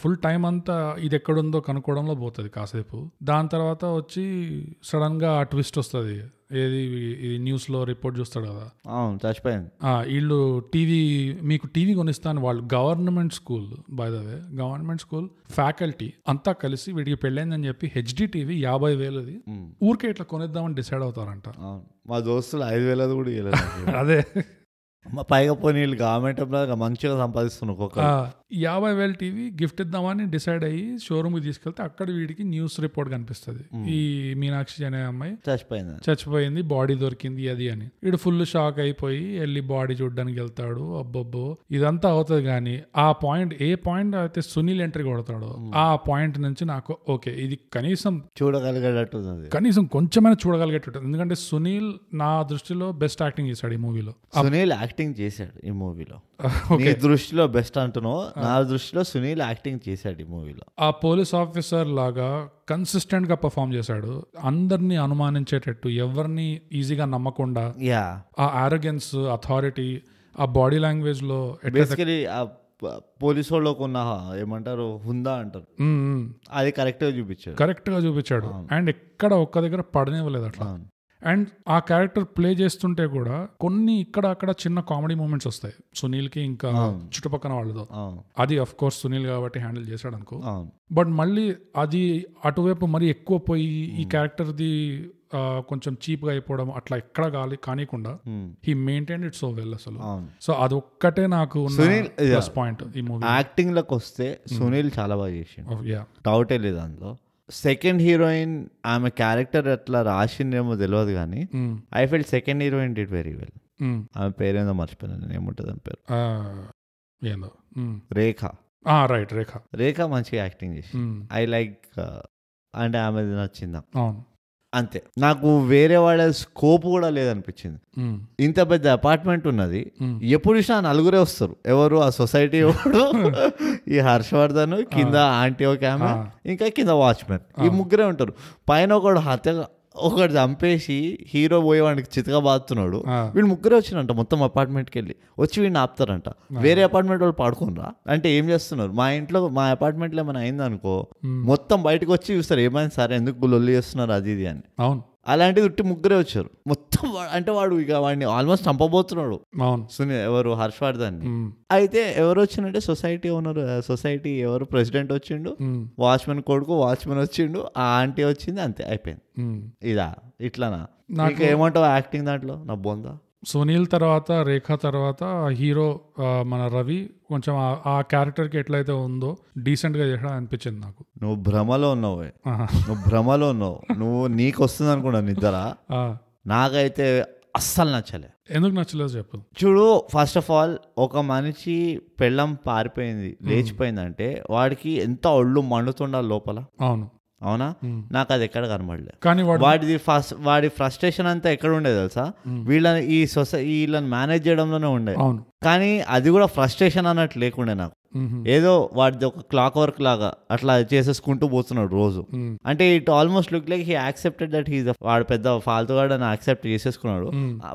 ఫుల్ టైం అంతా ఇది ఎక్కడుందో కనుక్కోవడంలో పోతుంది కాసేపు. దాని తర్వాత వచ్చి సడన్ గా ఆ ట్విస్ట్ వస్తుంది. ఏది ఇది న్యూస్ లో రిపోర్ట్ చూస్తాడు కదా, చచ్చిపోయింది. వీళ్ళు మీకు టీవీ కొనిస్తాను వాళ్ళు. Government school, by the way government school faculty అంతా కలిసి వీడికి పెళ్ళైందని చెప్పి హెచ్డి టీవీ 50,000 ఊరికే ఇట్లా కొనిద్దామని డిసైడ్ అవుతారంట. మా దోస్తులు 5,000 కూడా ఇవ్వలేదు. అదే పైగా పోనీ గవర్నమెంట్ మంచిగా సంపాదిస్తున్నారు. 50,000 టీవీ గిఫ్ట్ ఇద్దామని డిసైడ్ అయ్యి షోరూమ్కి తీసుకెళ్తే అక్కడ వీడికి న్యూస్ రిపోర్ట్ కనిపిస్తుంది, ఈ మీనాక్షి అనే అమ్మాయి చచ్చిపోయింది, బాడీ దొరికింది అది అని. వీడు ఫుల్ షాక్ అయిపోయి వెళ్ళి బాడీ చూడడానికి వెళ్తాడు. అబ్బబ్బో ఇదంతా అవుతుంది. కానీ ఆ పాయింట్ ఏ పాయింట్ అయితే సునీల్ ఎంట్రీ కొడతాడో ఆ పాయింట్ నుంచి నాకు ఓకే ఇది కనీసం చూడగలిగేటట్టు, కనీసం కొంచెమైనా చూడగలిగేటట్టు. ఎందుకంటే సునీల్ నా దృష్టిలో బెస్ట్ యాక్టింగ్ చేశాడు ఈ మూవీలో. సునీల్ యాక్టింగ్ చేశాడు ఈ మూవీలో. నీ దృష్టిలో బెస్ట్ అంటున్నావు, నా దృష్టిలో సునీల్ యాక్టింగ్ చేశాడు ఈ మూవీలో. ఆ పోలీస్ ఆఫీసర్ లాగా కన్సిస్టెంట్ గా పర్ఫామ్ చేశాడు. అందరినీ అనుమానించేటట్టు, ఎవరిని ఈజీగా నమ్మకుండా, ఆ ఆరోగెన్స్, అథారిటీ, ఆ బాడీ లాంగ్వేజ్ లో పోలీసు వాళ్ళకు ఉన్న ఏమంటారు హుందా అంటారు, అది కరెక్ట్ గా చూపించాడు. అండ్ ఎక్కడ ఒక్క దగ్గర పడనివ్వలేదు అట్లా. అండ్ ఆ క్యారెక్టర్ ప్లే చేస్తుంటే కూడా కొన్ని ఇక్కడ అక్కడ చిన్న కామెడీ మూమెంట్స్ వస్తాయి సునీల్ కి ఇంకా చుట్టుపక్కల వాళ్ళతో. అది అఫ్ కోర్స్ సునీల్ కాబట్టి హ్యాండిల్ చేశాడు అనుకో. బట్ మళ్ళీ అది అటువైపు మరి ఎక్కువ పోయి ఈ క్యారెక్టర్ ది కొంచెం చీప్ గా అయిపోవడం అట్లా ఎక్కడ కానికుండా he maintain it so well అసలు. సో అదొక్కటే నాకు ప్లస్ పాయింట్ ఈ మూవీ. యాక్టింగ్ లకు వస్తే సునీల్ చాలా బాగా చేసిండు, డౌటే లేదు అందులో. సెకండ్ హీరోయిన్ ఆమె క్యారెక్టర్ ఎట్లా రాసిందేమో తెలియదు కానీ I feel second heroine did very well. ఆమె పేరేందో మర్చిపోయాను, ఏముంటుంది ఆమె పేరు, రేఖ. రైట్, రేఖ మంచిగా యాక్టింగ్ చేసి ఐ లైక్. అంటే ఆమె నచ్చిందా అంతే. నాకు వేరే వాళ్ళ స్కోప్ కూడా లేదనిపించింది. ఇంత పెద్ద అపార్ట్మెంట్ ఉన్నది, ఎప్పుడు చూసినా నలుగురే వస్తారు. ఎవరు ఆ సొసైటీ ఎవడు, ఈ హర్షవర్ధన్, కింద ఆంటీ ఒక ఆమె, ఇంకా కింద వాచ్మెన్, ఈ ముగ్గురే ఉంటారు. పైన ఒకటి చంపేసి హీరో పోయి వాడికి చితగా బాదుతున్నాడు. వీళ్ళు ముగ్గురే వచ్చినంట మొత్తం అపార్ట్మెంట్కి వెళ్ళి వచ్చి వీడిని ఆపుతారంట. వేరే అపార్ట్మెంట్ వాళ్ళు పడుకోనరా అంటే ఏం చేస్తున్నారు, మా అపార్ట్మెంట్లో ఏమైనా అయిందనుకో మొత్తం బయటకు వచ్చి చూస్తారు ఏమైంది సార్, ఎందుకు లొల్లి చేస్తున్నారు అది ఇది అని. అవును, అలాంటిది ఉట్టి ముగ్గురే వచ్చారు మొత్తం. అంటే వాడు ఇక వాడిని ఆల్మోస్ట్ చంపబోతున్నాడు సునీల్, ఎవరు హర్షవర్ధన్. అయితే ఎవరు వచ్చిందంటే సొసైటీ ఓనర్, సొసైటీ ఎవరు ప్రెసిడెంట్ వచ్చిండు, వాచ్మెన్ కొడుకు వాచ్మెన్ వచ్చిండు, ఆ ఆంటీ వచ్చింది, అంతే అయిపోయింది. ఇట్లానా నాకు ఏమంటావు యాక్టింగ్ దాంట్లో నా బొందా. సునీల్ తర్వాత రేఖ తర్వాత హీరో మన రవి కొంచెం ఆ క్యారెక్టర్కి ఎట్లయితే ఉందో డీసెంట్ గా చేసా అనిపించింది నాకు. నువ్వు భ్రమలో ఉన్నావు, నువ్వు నీకు వస్తుంది అనుకున్నా నిద్ర. నాకైతే అస్సలు నచ్చలే. ఎందుకు నచ్చలేదు చెప్పు. చూడు, ఫస్ట్ ఆఫ్ ఆల్ ఒక మనిషి పెళ్ళం పారిపోయింది లేచిపోయిందంటే వాడికి ఎంత ఒళ్ళు మండుతుండాలి లోపల. అవునా, నాకు అది ఎక్కడ కనబడలేదు. కానీ వాడి ఫ్రస్ట్రేషన్ అంతా ఎక్కడ ఉండేది తెలుసా, వీళ్ళని మేనేజ్ చేయడంలోనే ఉండేది. కానీ అది కూడా ఫ్రస్ట్రేషన్ అన్నట్టు లేకుండే నాకు. ఏదో వాడిది ఒక క్లాక్ వర్క్ లాగా అట్లా చేసేసుకుంటూ పోతున్నాడు రోజు. అంటే it almost look like he accepted that he's వాడు పెద్ద ఫాల్తుగాడు అని యాక్సెప్ట్ చేసేసుకున్నాడు.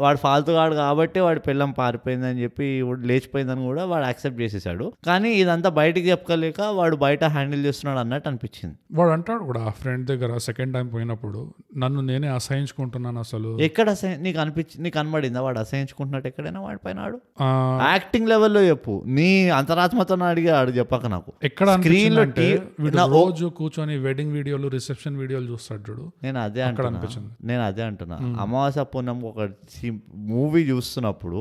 వాడు ఫాల్తుగాడు కాబట్టి వాడి పిల్లం పారిపోయిందని చెప్పి లేచిపోయిందని కూడా వాడు యాక్సెప్ట్ చేసేసాడు. కానీ ఇదంతా బయటికి చెప్పలేక వాడు బయట హ్యాండిల్ చేస్తున్నాడు అన్నట్టు అనిపించింది. వాడు అంటాడు కూడా ఆ ఫ్రెండ్ దగ్గర సెకండ్ టైం పోయినప్పుడు, నన్ను నేనే అసహించుకుంటున్నాను. అసలు ఎక్కడ నీకు కనబడిందా వాడు అసహించుకుంటున్నట్టు ఎక్కడైనా వాడి పైన? యాక్టింగ్ లెవెల్లో చెప్పు, నీ అంతరాత్మతో అడిగాడు చెప్పక నాకు. ఎక్కడ స్క్రీన్ లో రోజు కూర్చొని వెడ్డింగ్ వీడియోలు, రిసెప్షన్ వీడియోలు చూస్తాడు. నేను అదే అంటున్నా అమావాస్య పూర్ణం ఒక మూవీ చూస్తున్నప్పుడు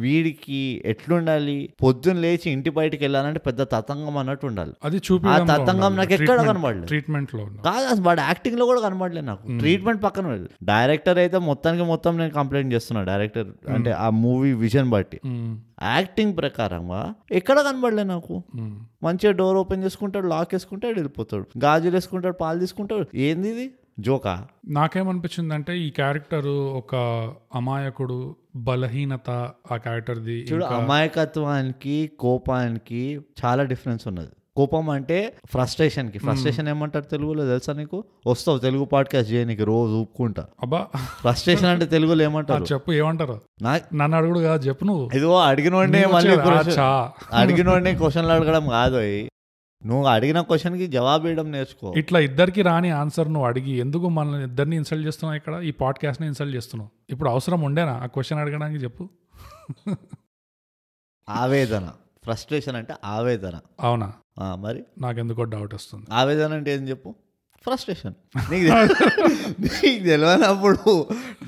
వీడికి ఎట్లుండాలి, పొద్దున్న లేచి ఇంటి బయటికి వెళ్ళాలంటే పెద్ద తతంగం అన్నట్టు ఉండాలి. అది చూపి ఆ తతంగం నాకు ఎక్కడ కనబడలేదు. ట్రీట్మెంట్ లో కాదు, వాడు యాక్టింగ్ లో కూడా కనబడలేదు నాకు. ట్రీట్మెంట్ పక్కన వెళ్ళి డైరెక్టర్ అయితే మొత్తం నేను కంప్లైంట్ చేస్తున్నా. డైరెక్టర్ అంటే ఆ మూవీ విజన్ బట్టి యాక్టింగ్ ప్రకారంగా ఎక్కడ కనబడలే నాకు. మంచిగా డోర్ ఓపెన్ చేసుకుంటాడు, లాక్ వేసుకుంటాడు, వెళ్ళిపోతాడు, గాజులు వేసుకుంటాడు, పాలు తీసుకుంటాడు. ఏంది ఇది జోకా? నాకేమనిపించింది అంటే ఈ క్యారెక్టర్ ఒక అమాయకుడు, బలహీనత ఆ క్యారెక్టర్ది. చూడు, అమాయకత్వానికి కోపానికి చాలా డిఫరెన్స్ ఉన్నది. కోపం అంటే ఫ్రస్ట్రేషన్ ఏమంటారు తెలుగులో తెలుసా నీకు? వస్తావు తెలుగు పాడ్కాస్ట్ చేయడానికి రోజు ఊపుకుంటా. అబ్బా, ఫ్రస్ట్రేషన్ అంటే తెలుగులో ఏమంటారు చెప్పు, ఏమంటారు? నన్ను అడుగుడు కాదు, చెప్పు నువ్వు. ఇదిగో అడిగినోడే క్వశ్చన్లు అడగడం కాదు. నువ్వు అడిగిన క్వశ్చన్ కి జవాబు ఇవ్వడం నేర్చుకో. ఇట్లా ఇద్దరికి రాని ఆన్సర్ నువ్వు అడిగి ఎందుకు మనల్ని ఇద్దరిని ఇన్సల్ట్ చేస్తున్నావు, ఇక్కడ ఈ పాడ్కాస్ట్ ని ఇన్సల్ట్ చేస్తున్నావు. ఇప్పుడు అవసరం ఉండేనా ఆ క్వశ్చన్ అడగడానికి చెప్పు. ఆవేదన, ఫ్రస్ట్రేషన్ అంటే ఆవేదన. అవునా? మరి నాకెందుకో డౌట్ వస్తుంది. ఆవేదన అంటే ఏం చెప్పు? ఫ్రస్ట్రేషన్. నీకు తెలియనప్పుడు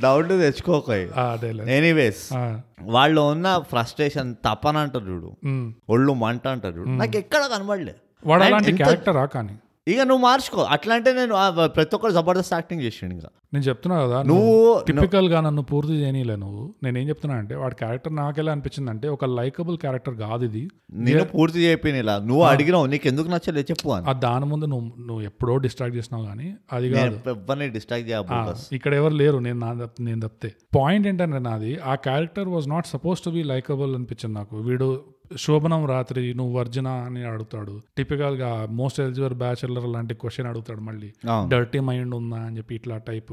డౌట్ తెచ్చుకోక. ఎనీవేస్, వాళ్ళు ఉన్న ఫ్రస్ట్రేషన్ తపన అంటారు చూడు, ఒళ్ళు మంట అంటారు చూడు, నాకు ఎక్కడ కనబడలే. వాడు అలాంటి క్యారెక్టరా? కానీ ఇక నువ్వు మార్చుకో. అట్లా అంటే నేను ప్రతి ఒక్కరు జబర్దస్త్ యాక్టింగ్ చేసిండు. ఇంకా నేను చెప్తున్నా కదా, నువ్వు టిపికల్ గా నన్ను పూర్తి చేయనీలే. నువ్వు నేనేం చెప్తున్నా అంటే వాడి క్యారెక్టర్ నాకెలా అనిపించింది అంటే ఒక లైకబుల్ క్యారెక్టర్ కాదు ఇది. నేను పూర్తి చేయలేలా, నువ్వు అడిగినావు నీకు ఎందుకు నచ్చలే చెప్పు అని. దాని ముందు నువ్వు ఎప్పుడో డిస్ట్రాక్ట్ చేసినావు కానీ అది కాదు. ఎవరిని డిస్ట్రాక్ట్ చేయ, ఇక్కడ ఎవరు లేరు, నేను తప్పితే. పాయింట్ ఏంటంటే నాది ఆ character was not suppose to be likeable అనిపించింది నాకు. వీడు శోభనం రాత్రి నువ్వు వర్జినా అని అడుగుతాడు, టిపికల్ గా మోస్ట్ ఎలిజిబుల్ బ్యాచులర్ లాంటి క్వశ్చన్ అడుగుతాడు, మళ్ళీ డర్టీ మైండ్ ఉందా అని చెప్పి ఇట్లా టైప్.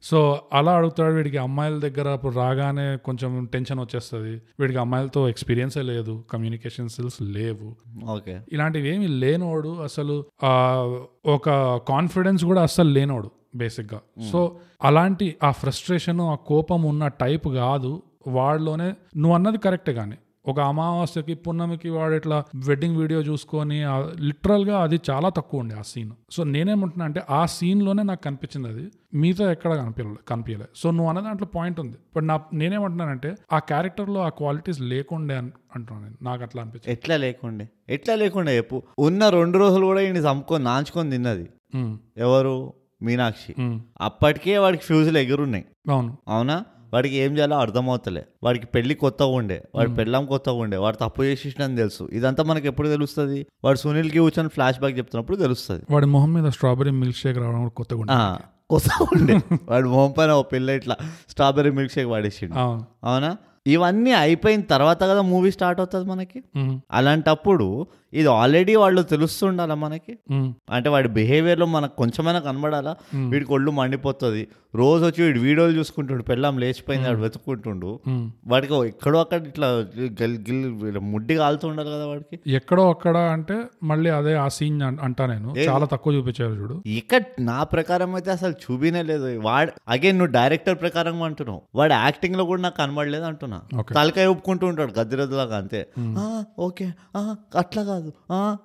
సో అలా అడుగుతాడు. వీడికి అమ్మాయిల దగ్గర అప్పుడు రాగానే కొంచెం టెన్షన్ వచ్చేస్తుంది. వీడికి అమ్మాయిలతో ఎక్స్పీరియన్సే లేదు, కమ్యూనికేషన్ స్కిల్స్ లేవు, ఇలాంటివి ఏమి లేనోడు, అసలు ఒక కాన్ఫిడెన్స్ కూడా అస్సలు లేనోడు బేసిక్ గా. సో అలాంటి ఆ ఫ్రస్ట్రేషన్ ఆ కోపం ఉన్న టైప్ కాదు వాడిలోనే. నువ్వు అన్నది కరెక్టే, కానీ ఒక అమావాస్యకి పున్నమికి వాడు ఇట్లా వెడ్డింగ్ వీడియో చూసుకొని లిటరల్ గా అది చాలా తక్కువ ఉండే ఆ సీన్. సో నేనేమంటున్నా అంటే ఆ సీన్ లోనే నాకు కనిపించింది, అది మీతో ఎక్కడ కనిపించలేదు. సో నువ్వు అన్న దాంట్లో పాయింట్ ఉంది. బట్ నేనేమంటున్నానంటే ఆ క్యారెక్టర్ లో ఆ క్వాలిటీస్ లేకుండే అంటున్నాను నేను. నాకు అట్లా అనిపించింది. ఎట్లా లేకుండే చెప్పు. ఉన్న 2 రోజులు కూడా ఈయన చంపుకొని నాంచుకొని తిన్నది ఎవరు? మీనాక్షి. అప్పటికే వాడికి ఫ్యూజులు ఎగురున్నాయి. అవునా? వాడికి ఏం చేయాలో అర్థమవుతలే. వాడికి పెళ్లి కొత్తగా ఉండే, వాడి పెళ్ళం కొత్తగా ఉండే, వాడు తప్పు చేసేసినని తెలుసు. ఇదంతా మనకి ఎప్పుడు తెలుస్తుంది? వాడు సునీల్కి కూర్చొని ఫ్లాష్ బ్యాక్ చెప్తున్నప్పుడు తెలుస్తుంది. వాడి మొహం మీద స్ట్రాబెరీ మిల్క్ షేక్ రావడం కొత్తగా ఉండే వాడి మొహం పైన ఒక పిల్ల ఇట్లా స్ట్రాబెరీ మిల్క్ షేక్ వాడేసిండు. అవునా? ఇవన్నీ అయిపోయిన తర్వాత కదా మూవీ స్టార్ట్ అవుతుంది మనకి. అలాంటప్పుడు ఇది ఆల్రెడీ వాళ్ళు తెలుస్తుండాలా మనకి. అంటే వాడి బిహేవియర్ లో మనకు కొంచెమైనా కనబడాలా. వీడికి ఒళ్ళు మండిపోతుంది, రోజు వచ్చి వీడు వీడియోలు చూసుకుంటుండు, పెళ్ళాం లేచిపోయింది వాడు వెతుక్కుంటుండు. వాడికి ఎక్కడో అక్కడ ఇట్లా ముడ్డి కాలుతుండాలి కదా వాడికి. ఎక్కడో అక్కడ అంటే మళ్ళీ అదే ఆ సీన్ అంటా నేను చాలా తక్కువ చూపించారు చూడు. ఇక్కడ నా ప్రకారం అయితే అసలు చూపినే లేదు. వాడు అగైన్ నువ్వు డైరెక్టర్ ప్రకారం అంటున్నావు, వాడు యాక్టింగ్ లో కూడా నాకు కనబడలేదు అంటున్నా. తలకాయ ఒప్పుకుంటూ ఉంటాడు గద్దిరద్దులాగా అంతే. ఓకే అట్లా కాదు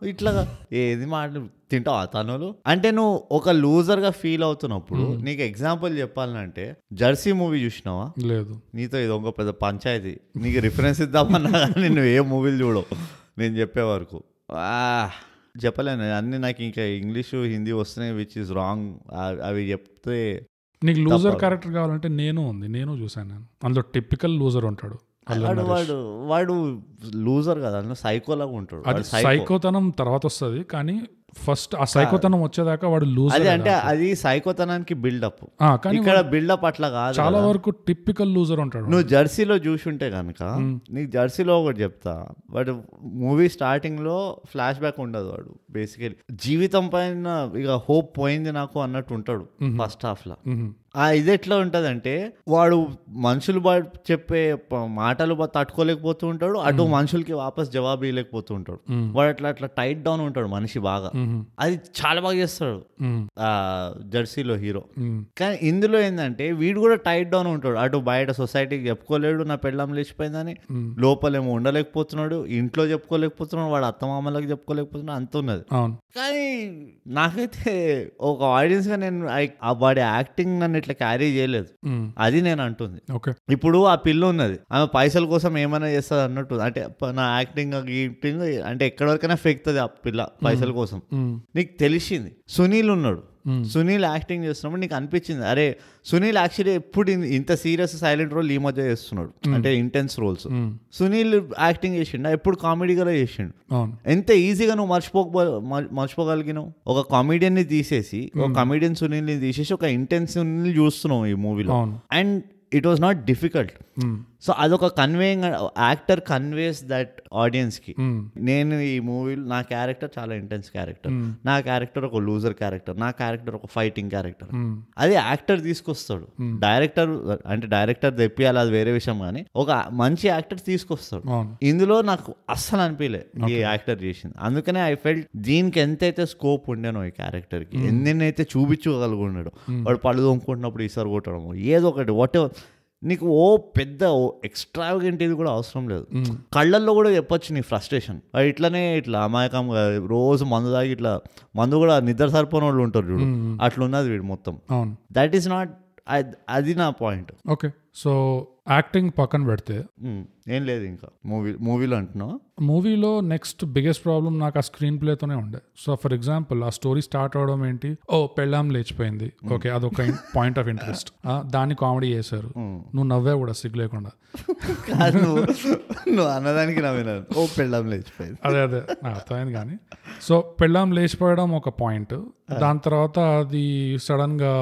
ఇట్లాగా ఏది మాట తింటావు ఆ తనులు అంటే. నువ్వు ఒక లూజర్ గా ఫీల్ అవుతున్నప్పుడు నీకు ఎగ్జాంపుల్ చెప్పాలంటే జెర్సీ మూవీ చూసినావా? లేదు. నీతో ఇది ఒక పెద్ద పంచాయతీ. నీకు రిఫరెన్స్ ఇద్దామన్నా కానీ నువ్వు ఏ మూవీలు చూడవు నేను చెప్పే వరకు. చెప్పలేను అన్ని. నాకు ఇంకా ఇంగ్లీషు హిందీ వస్తున్నాయి విచ్ ఇస్ రాంగ్. అవి చెప్తే నీకు లూజర్ క్యారెక్టర్ కావాలంటే నేను చూసాను. నేను అందులో టిపికల్ లూజర్ ఉంటాడు. వాడు లూజర్ కదా, సైకోలాగా ఉంటాడు. అది సైకోతనం తర్వాత వస్తుంది, కానీ ఫస్ట్ ఆ సైకోతనం వచ్చేదాకా వాడు లూజర్. అంటే అది సైకోతనానికి బిల్డప్. ఇక్కడ బిల్డప్ అట్లా కాదు, చాలా వరకు టిపికల్ లూజర్ ఉంటాడు. నువ్వు జెర్సీలో చూసుంటే కనుక నీకు జెర్సీలో ఒకటి చెప్తా. వాడు మూవీ స్టార్టింగ్ లో ఫ్లాష్ బ్యాక్ ఉండదు. వాడు బేసికలీ జీవితం పైన ఇక హోప్ పోయింది నాకు అన్నట్టు ఉంటాడు ఫస్ట్ హాఫ్ లో. ఇది ఎట్లా ఉంటదంటే వాడు మనుషులు చెప్పే మాటలు తట్టుకోలేకపోతూ ఉంటాడు, అటు మనుషులకి వాపస్ జవాబు ఇవ్వలేకపోతూ ఉంటాడు. వాడు అట్లా టైట్ డౌన్ ఉంటాడు మనిషి బాగా. అది చాలా బాగా చేస్తాడు ఆ జెర్సీలో హీరో. కానీ ఇందులో ఏంటంటే వీడు కూడా టైట్ డౌన్ ఉంటాడు. అటు బయట సొసైటీకి చెప్పుకోలేడు నా పెళ్ళం లేచిపోయిందని, లోపలేమో ఉండలేకపోతున్నాడు, ఇంట్లో చెప్పుకోలేకపోతున్నాడు, వాడు అత్తమామలకు చెప్పుకోలేకపోతున్నాడు, అంత ఉన్నది. కానీ నాకైతే ఒక ఆడియన్స్ గా నేను వాడి యాక్టింగ్ నన్ను ఇట్లా క్యారీ చేయలేదు. అది నేను అంటుంది. ఇప్పుడు ఆ పిల్ల ఉన్నది, ఆమె పైసల కోసం ఏమైనా చేస్తుంది అన్నట్టు. అంటే నా యాక్టింగ్ అంటే ఎక్కడి వరకైనా ఫెక్తుంది ఆ పిల్ల పైసల కోసం. నీకు తెలిసింది సునీల్ ఉన్నాడు, సునీల్ యాక్టింగ్ చేస్తున్నప్పుడు నీకు అనిపించింది అరే సునీల్ యాక్చువల్లీ ఎప్పుడు ఇంత సీరియస్ సైలెంట్ రోల్ ఈ మధ్య చేస్తున్నాడు, అంటే ఇంటెన్స్ రోల్స్. సునీల్ యాక్టింగ్ చేసిండు, ఎప్పుడు కామెడీగా చేసిండు. ఎంత ఈజీగా నువ్వు మర్చిపోగలిగినావు. ఒక కామెడియన్ ని తీసేసి, ఒక కామెడియన్ సునీల్ ని తీసేసి ఒక ఇంటెన్స్ సునీల్ చూస్తున్నావు ఈ మూవీలో. And it was not difficult. So అదొక conveying, actor conveys that audience కి. నేను ఈ మూవీలో నా క్యారెక్టర్ చాలా ఇంటెన్స్ క్యారెక్టర్, నా క్యారెక్టర్ ఒక లూజర్ క్యారెక్టర్, నా క్యారెక్టర్ ఒక ఫైటింగ్ క్యారెక్టర్. అది యాక్టర్ తీసుకొస్తాడు. డైరెక్టర్ అంటే డైరెక్టర్ తెప్పియాలి, అది వేరే విషయం. కానీ ఒక మంచి యాక్టర్ తీసుకొస్తాడు. ఇందులో నాకు అస్సలు అనిపించలే ఈ యాక్టర్ చేసింది. అందుకనే ఐ ఫెల్ట్ దీనికి ఎంతైతే స్కోప్ ఉండేనో ఈ క్యారెక్టర్ కి, ఎన్నెన్నైతే చూపించగలుగున్నాడు. వాడు పళ్ళు తోముకుంటున్నప్పుడు ఈసారి కొట్టడం, ఏదో ఒకటి వాట్ ఎవర్. నీకు పెద్ద ఎక్స్ట్రావగెంట్ ఇది కూడా అవసరం లేదు. కళ్ళల్లో కూడా చెప్పొచ్చు నీ ఫ్రస్ట్రేషన్. ఇట్లనే ఇట్లా అమాయకంగా రోజు మందు తాగి ఇట్లా మందు కూడా నిద్ర సరిపోని వాళ్ళు ఉంటారు చూడు, అట్లున్నది వీడు మొత్తం. దట్ ఈస్ నాట్, అది నా పాయింట్. ఓకే, సో యాక్టింగ్ పక్కన పెడితే ఏం లేదు ఇంకా మూవీలో అంటున్నావు. మూవీలో నెక్స్ట్ బిగ్గెస్ట్ ప్రాబ్లం నాకు ఆ స్క్రీన్ ప్లేతోనే ఉండే. సో ఫర్ ఎగ్జాంపుల్ ఆ స్టోరీ స్టార్ట్ అవడం ఏంటి, పెళ్ళాం లేచిపోయింది, ఓకే అదొక పాయింట్ ఆఫ్ ఇంట్రెస్ట్, దాన్ని కామెడీ చేశారు, నువ్వు నవ్వే కూడా సిగ్గు లేకుండా. నువ్వు అన్నదానికి నవ్వినాను, పెళ్ళాం లేచిపోయింది. అదే నాకు అర్థమైంది. కానీ సో పెళ్ళాం లేచిపోవడం ఒక పాయింట్, దాని తర్వాత అది సడన్ గా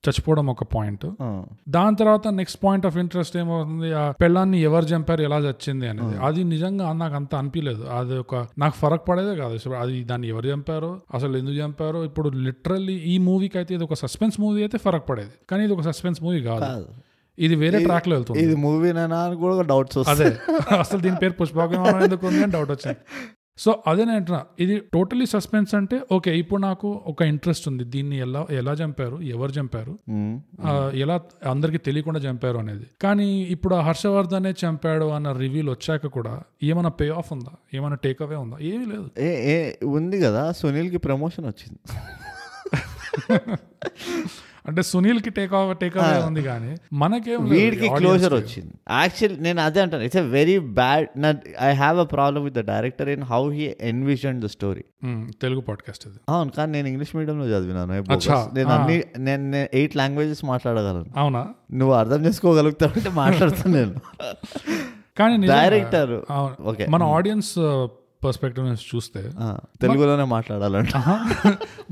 చచ్చిపోవడం ఒక పాయింట్, దాని తర్వాత నెక్స్ట్ పాయింట్ ఆఫ్ ఇంట్రెస్ట్ ఏమవుతుంది, ఆ పెళ్ళాన్ని ఎవరు చంపారు, ఎలా చచ్చింది అనేది. అది నిజంగా నాకు అంత అనిపించలేదు. అది ఒక నాకు ఫరక్ పడేదే కాదు అది, దాన్ని ఎవరు చంపారో అసలు ఎందుకు చంపారో. ఇప్పుడు లిటరల్లీ ఈ మూవీకి అయితే ఇది ఒక సస్పెన్స్ మూవీ అయితే ఫరక్ పడేది, కానీ ఇది ఒక సస్పెన్స్ మూవీ కాదు, ఇది వేరే ట్రాక్ లో వెళ్తుంది. ఇది మూవీనేనా అని కూడా డౌట్స్. అదే అసలు దీని పేరు పుష్పక ఎందుకు ఉంది అని డౌట్ వచ్చింది. సో అదే నేను అంటున్నా, ఇది టోటలీ సస్పెన్స్ అంటే ఓకే, ఇప్పుడు నాకు ఒక ఇంట్రెస్ట్ ఉంది, దీన్ని ఎలా చంపారు, ఎవరు చంపారు, ఎలా అందరికి తెలియకుండా చంపారు అనేది. కానీ ఇప్పుడు హర్షవర్ధనే చంపాడు అన్న రివీల్ వచ్చాక కూడా ఏమైనా పే ఆఫ్ ఉందా, ఏమైనా టేక్ అవే ఉందా? ఏమీ లేదు. ఉంది కదా, సునీల్ కి ప్రమోషన్ వచ్చింది. అంటే సునీల్ కి టేక్ అవే ఉంది, కానీ మనకేం వీడికి క్లోజర్ వచ్చింది. యాక్చువల్లీ నేను అదే అంటాను, it's a very bad, I have a problem with the director in how he envision the story. Telugu podcast ఇది. అవును, కానీ నేను ఇంగ్లీష్ మీడియంలో చదివినాను. నేను 8 లాంగ్వేజెస్ మాట్లాడగలను. అవునా? నువ్వు అర్థం చేసుకోగలుగుతావు అంటే మాట్లాడుతాను నేను. కానీ డైరెక్టర్ మన ఆడియన్స్ పర్స్పెక్టివ్ నుంచి చూస్తే తెలుగులోనే మాట్లాడాలంట.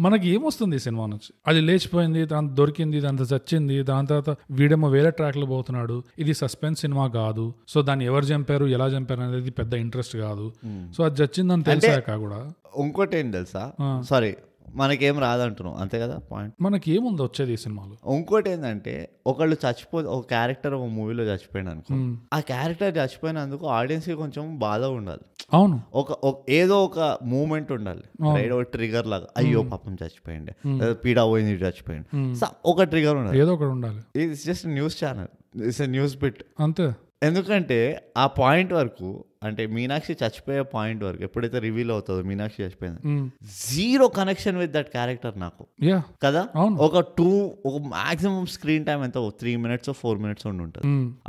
మనకి ఏమొస్తుంది ఈ సినిమా నుంచి? అది లేచిపోయింది, దాని దొరికింది, దాంతో చచ్చింది, దాని తర్వాత వీడేమో వేరే ట్రాక్ లో పోతున్నాడు, ఇది సస్పెన్స్ సినిమా కాదు. సో దాన్ని ఎవరు చంపారు, ఎలా చంపారు అనేది పెద్ద ఇంట్రెస్ట్ కాదు. సో అది చచ్చిందని తెలిసాక కూడా ఇంకోటి ఏం తెలుసా, సారీ మనకేం రాదంటున్నాం అంతే కదా పాయింట్. మనకి ఏముంది వచ్చేది ఈ సినిమాలో? ఇంకోటి ఏంటంటే ఒకళ్ళు ఒక క్యారెక్టర్ ఒక మూవీలో చచ్చిపోయిన అనుకో, ఆ క్యారెక్టర్ చచ్చిపోయినందుకు ఆడియన్స్ కి కొంచెం బాధ ఉండాలి. అవును, ఏదో ఒక మూమెంట్ ఉండాలి, ఏదో ఒక ట్రిగర్ లాగా, అయ్యో పాపం చచ్చిపోయింది, పీడా పోయింది చచ్చిపోయింది, ఒక ట్రిగర్ ఉండాలి, ఏదో ఒకటి ఉండాలి. It's just news channel, it's news bit అంతే. ఎందుకంటే ఆ పాయింట్ వరకు, అంటే మీనాక్షి చచ్చిపోయే పాయింట్ వరకు ఎప్పుడైతే రివీల్ అవుతుందో మీనాక్షి చచ్చిపోయింది, zero connection with that character నాకు కదా. ఒక మాక్సిమం స్క్రీన్ టైం ఎంత 3 minutes 4 minutes ఉంటుంది.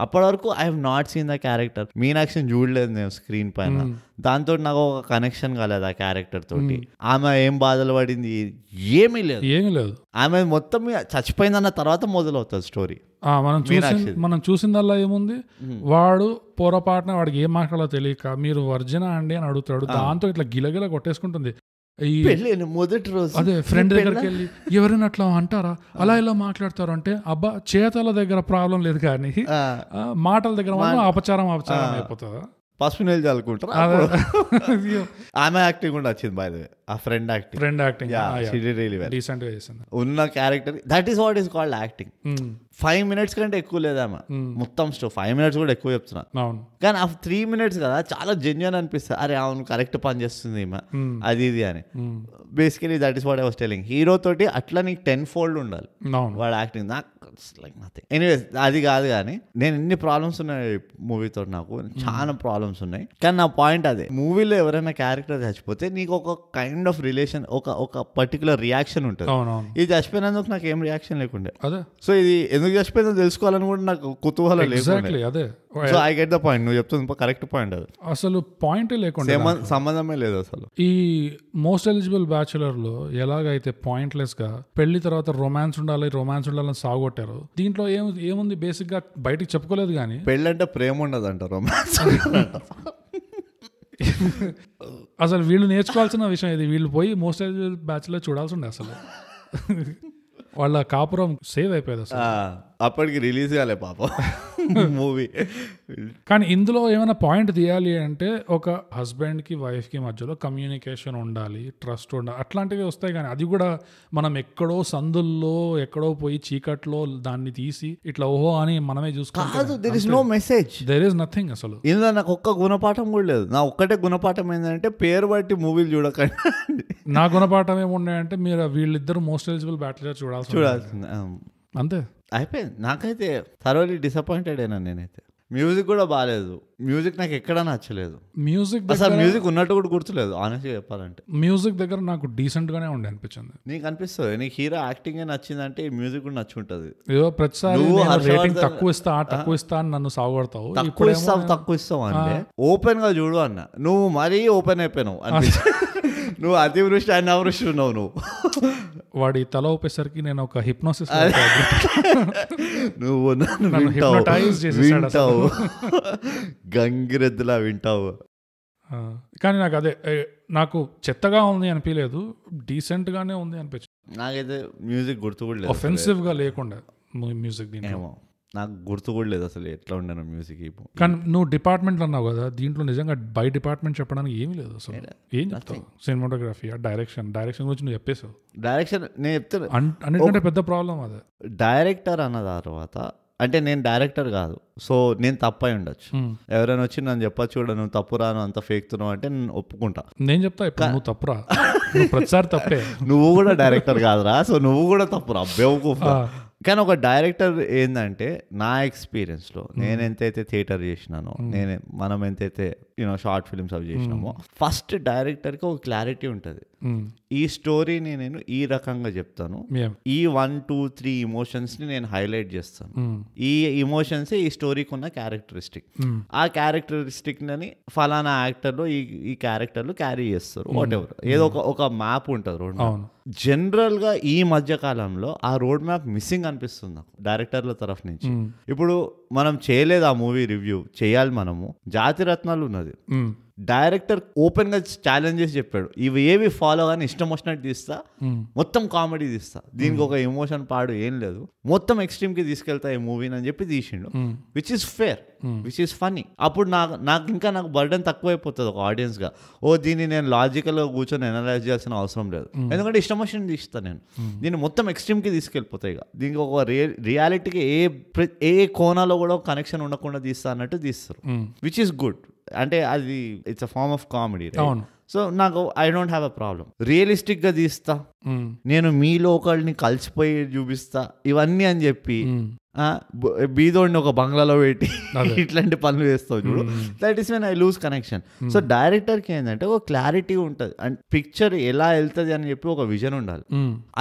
అప్పటి వరకు I have not seen the character. మీనాక్షిని చూడలేదు నేను స్క్రీన్ పైన, దాంతో నాకు ఒక కనెక్షన్ కాలేదు ఆ క్యారెక్టర్ తోటి. ఆమె ఏం బాధలు పడింది ఏమీ లేదు. ఆమె మొత్తం చచ్చిపోయిందన్న తర్వాత మొదలవుతుంది స్టోరీ. మనం చూసిందల్లా ఏముంది, వాడు పొరపాటున వాడికి ఏం మాట్లాడాలో తెలియక మీరు వర్జినా అండి అని అడుగుతాడు, దాంతో ఇట్లా గిలగిల కొట్టేసుకుంటుంది. మొదటి రోజు అదే ఫ్రెండ్ దగ్గరికి వెళ్ళి ఎవరైనా అట్లా అంటారా, అలా ఇలా మాట్లాడతారు అంటే, అబ్బా చేతల దగ్గర ప్రాబ్లం లేదు కానీ మాటల దగ్గర అపచారం అయిపోతుందా? పసుపు నీళ్ళు చల్లుకుంటారు. ఆమె యాక్టింగ్ కూడా వచ్చింది బై ద వే, ఆ ఫ్రెండ్ యాక్టింగ్ ఉన్న character. That is what is called acting. 5 minutes కంటే ఎక్కువ లేదామా మొత్తం స్టో, 5 minutes కూడా ఎక్కువ చెప్తున్నా. కానీ ఆ 3 minutes కదా చాలా జెన్యూన్ అనిపిస్తుంది. అరే అవును కరెక్ట్ పని చేస్తుంది ఈమె, అది ఇది అని. Basically that is what I was telling. Hero తోటి అట్లా నీకు 10-fold ఉండాలి వాడు యాక్టింగ్. నాకు లైక్ నథింగ్. ఎనీవేస్ అది కాదు, కానీ నేను ఎన్ని ప్రాబ్లమ్స్ ఉన్నాయి మూవీతో, నాకు చాలా ప్రాబ్లమ్స్ ఉన్నాయి. కానీ నా పాయింట్ అదే, మూవీలో ఎవరైనా క్యారెక్టర్ చచ్చిపోతే నీకు ఒక కైండ్ ఆఫ్ రిలేషన్, ఒక పర్టికులర్ రియాక్షన్ ఉంటుంది. ఇది చచ్చిపోయినందుకు నాకు ఏం రియాక్షన్ లేకుండే. సో ఇది ఎందుకు చచ్చిపోయిందో తెలుసుకోవాలని కూడా నాకు కుతూహలం లేదు. So I get the point, నువ్వు చెప్తుంది కరెక్ట్ పాయింట్. అది అసలు పాయింట్ లేకుండా సంబంధమే లేదు అసలు. ఈ మోస్ట్ ఎలిజిబుల్ బ్యాచులర్ లో ఎలాగైతే పాయింట్లెస్ గా పెళ్లి తర్వాత రొమాన్స్ ఉండాలని సాగొట్టారు, దీంట్లో ఏముంది బేసిక్ గా బయటికి చెప్పుకోలేదు. కానీ పెళ్ళి అంటే ప్రేమ ఉండదు అంట, రొమాన్స్. అసలు వీళ్ళు నేర్చుకోవాల్సిన విషయం ఇది. వీళ్ళు పోయి మోస్ట్ ఎలిజిబుల్ బ్యాచులర్ చూడాల్సి ఉండే. అసలు వాళ్ళ కాపురం సేవ్ అయిపోయేది అసలు. అప్పటికి రిలీజ్ కాలే పాపం. మూవీ. కానీ ఇందులో ఏమైనా పాయింట్ తీయాలి అంటే ఒక హస్బెండ్ కి వైఫ్ కి మధ్యలో కమ్యూనికేషన్ ఉండాలి, ట్రస్ట్ ఉండాలి, అట్లాంటివి వస్తాయి. కానీ అది కూడా మనం ఎక్కడో సందుల్లో ఎక్కడో పోయి చీకట్లో దాన్ని తీసి ఇట్లా ఓహో అని మనమే చూసుకోవాలి. There is no message, there is nothing. అసలు ఇందులో నాకు ఒక్క గుణపాఠం కూడా లేదు. నా ఒక్కటే గుణపాఠం ఏంటంటే పేరు బట్టి మూవీలు చూడకండి. నా గుణపాఠం ఏమున్నాయంటే మీరు వీళ్ళిద్దరు మోస్ట్ ఎలిజిబుల్ బ్యాటిలర్ చూడాల్సింది అంతే. అయిపోయింది. నాకైతే థరోలీ డిసప్పాయింటెడ్ అయినా నేనైతే. మ్యూజిక్ కూడా బాగాలేదు, మ్యూజిక్ నాకు ఎక్కడా నచ్చలేదు. మ్యూజిక్ అసలు మ్యూజిక్ ఉన్నట్టు కూడా గుర్తులేదు ఆనెస్ట్గా చెప్పాలంటే. మ్యూజిక్ దగ్గర నాకు డీసెంట్ గానే ఉండే అనిపించింది. నీకు అనిపిస్తుంది నీకు హీరో యాక్టింగ్ నచ్చిందంటే మ్యూజిక్ కూడా నచ్చుంటది. ఏదో ప్రతిసారి రేటింగ్ తక్కువ ఇస్తా అని నన్ను సాగుపడతావు. తక్కువ ఇస్తావు అంటే ఓపెన్ గా చూడు అన్న. నువ్వు మరీ ఓపెన్ అయిపోయినావు అనిపించింది. నువ్వు అతివృష్టి అనావృష్టి ఉన్నావు నువ్వు. వాడి తల ఊపేసరికి నేను ఒక హిప్నోసిస్ నువ్వు వింటావు, గంగిరెద్దులా వింటావు. కానీ నాకు అదే నాకు చెత్తగా ఉంది అనిపించలేదు, డీసెంట్ గానే ఉంది అనిపించింది. నాకైతే మ్యూజిక్ గుర్తు కూడా లేదు, ఒఫెన్సివ్ గా లేకుండా మ్యూజిక్. దీంట్లో నాకు గుర్తు కూడా లేదు అసలు ఎట్లా ఉండను మ్యూజిక్. కానీ నువ్వు డిపార్ట్మెంట్ అన్నావు కదా, దీంట్లో నిజంగా బై డిపార్ట్మెంట్ చెప్పడానికి ఏమీ లేదు అసలు. ఏం చెప్తావు? సినిమాటోగ్రఫీ, డైరెక్షన్ గురించి నువ్వు చెప్పేసావు. డైరెక్షన్ నేను చెప్తాను, అన్నిటికంటే పెద్ద ప్రాబ్లం అదే. డైరెక్టర్ అన్న తర్వాత అంటే నేను డైరెక్టర్ కాదు, సో నేను తప్పై ఉండొచ్చు. ఎవరైనా వచ్చి నన్ను చెప్పచ్చు కూడా నువ్వు తప్పు రాను అంత ఫేక్తున్నావు అంటే నేను ఒప్పుకుంటా. నేను చెప్తా ఇప్పుడు నువ్వు తప్పురా, నువ్వు ప్రతిసారి తప్పే. నువ్వు కూడా డైరెక్టర్ కాదురా, సో నువ్వు కూడా తప్పురా అబ్బేవుకు. కానీ ఒక డైరెక్టర్ ఏంటంటే నా ఎక్స్పీరియన్స్లో నేను ఎంతైతే థియేటర్ చేసినానో, మనం ఎంతైతే షార్ట్ ఫిల్మ్స్ అవి చేసినామో, ఫస్ట్ డైరెక్టర్కి ఒక క్లారిటీ ఉంటుంది. ఈ స్టోరీని నేను ఈ రకంగా చెప్తాను, ఈ 1, 2, 3 ఇమోషన్స్ని నేను హైలైట్ చేస్తాను. ఈ ఇమోషన్సే ఈ స్టోరీకి ఉన్న క్యారెక్టరిస్టిక్. ఆ క్యారెక్టరిస్టిక్ని ఫలానా యాక్టర్లో ఈ క్యారెక్టర్లు క్యారీ చేస్తారు. వాట్ ఎవర్, ఏదో ఒక మ్యాప్ ఉంటుంది రోడ్ మ్యాప్. జనరల్ గా ఈ మధ్య కాలంలో ఆ రోడ్ మ్యాప్ మిస్సింగ్ అనిపిస్తుంది నాకు డైరెక్టర్ల తరఫు నుంచి. ఇప్పుడు మనం చేయలేదు ఆ మూవీ రివ్యూ, చేయాలి మనము. జాతిరత్నాలు ఉన్నది, డైరెక్టర్ ఓపెన్ గా ఛాలెంజ్ చేసి చెప్పాడు, ఇవి ఏవి ఫాలో కానీ ఇష్టం వచ్చినట్టు తీస్తా, మొత్తం కామెడీ తీస్తా, దీనికి ఒక ఎమోషన్ పాడు ఏం లేదు, మొత్తం ఎక్స్ట్రీమ్ కి తీసుకెళ్తా ఈ మూవీని అని చెప్పి తీసిండు. Which is fair, which is funny. అప్పుడు నాకు బర్డెన్ తక్కువైపోతుంది ఒక ఆడియన్స్ గా. దీన్ని నేను లాజికల్ గా కూర్చొని అనలైజ్ చేయాల్సిన అవసరం లేదు, ఎందుకంటే ఇష్టం వచ్చినట్టు తీస్తా నేను. దీన్ని మొత్తం ఎక్స్ట్రీమ్ కి తీసుకెళ్ళిపోతాయి. దీనికి ఒక రియాలిటీకి ఏ కోణాలో కూడా కనెక్షన్ ఉండకుండా తీస్తా అన్నట్టు తీస్తారు, విచ్ ఈస్ గుడ్. అంటే అది it's a form of comedy. So నాకు I don't have a problem. Realistic గా తీస్తా, నేను మీలో ఒకళ్ళని కలిసిపోయి చూపిస్తా ఇవన్నీ అని చెప్పి బీదోడిని ఒక బంగ్లాలో పెట్టి ఇట్లాంటి పనులు చేస్తావు చూడు, that is when I lose connection. So డైరెక్టర్కి ఏంటంటే ఒక క్లారిటీ ఉంటుంది, అండ్ పిక్చర్ ఎలా వెళ్తుంది అని చెప్పి ఒక విజన్ ఉండాలి.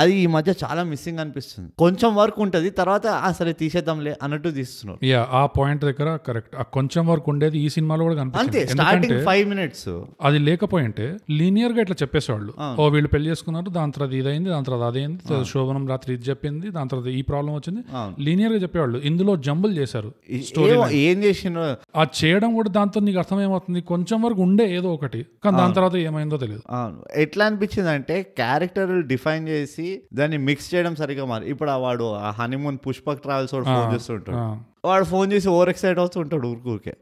అది ఈ మధ్య చాలా మిస్సింగ్ అనిపిస్తుంది. కొంచెం వర్క్ ఉంటుంది, తర్వాత సరే తీసేద్దాంలే అన్నట్టు తీస్తున్నారు. ఆ పాయింట్ దగ్గర కరెక్ట్. ఆ కొంచెం వర్క్ ఉండేది ఈ సినిమాలో కూడా అంతే. స్టార్టింగ్ 5 minutes అది లేకపోయింటే లీనియర్ గా ఇట్లా చెప్పేసేవాళ్ళు, వీళ్ళు పెళ్లి చేసుకున్నారు, దాని తర్వాత ఇదైంది, దాని తర్వాత అదైంది, శోభనం రాత్రి ఇది చెప్పింది, దాని తర్వాత ఈ ప్రాబ్లం వచ్చింది, లీనియర్ గా చెప్పేవాళ్ళు. ఇందులో జంబుల్ చేశారు, ఏం చేసిన ఆ చేయడం కూడా దాంతో నీకు అర్థమేమవుతుంది, కొంచెం వరకు ఉండే ఏదో ఒకటి, కానీ దాని తర్వాత ఏమైందో తెలియదు. ఎట్లా అనిపించింది అంటే క్యారెక్టర్ డిఫైన్ చేసి దాన్ని మిక్స్ చేయడం సరిగా మారి. ఇప్పుడు వాడు ఆ హనీమూన్ పుష్పక్ ట్రావెల్స్ వాడు ఫోన్ చేస్తుంటాడు, వాడు ఫోన్ చేసి ఓవర్ ఎక్సైట్ అవుతుంటాడు ఊరికే.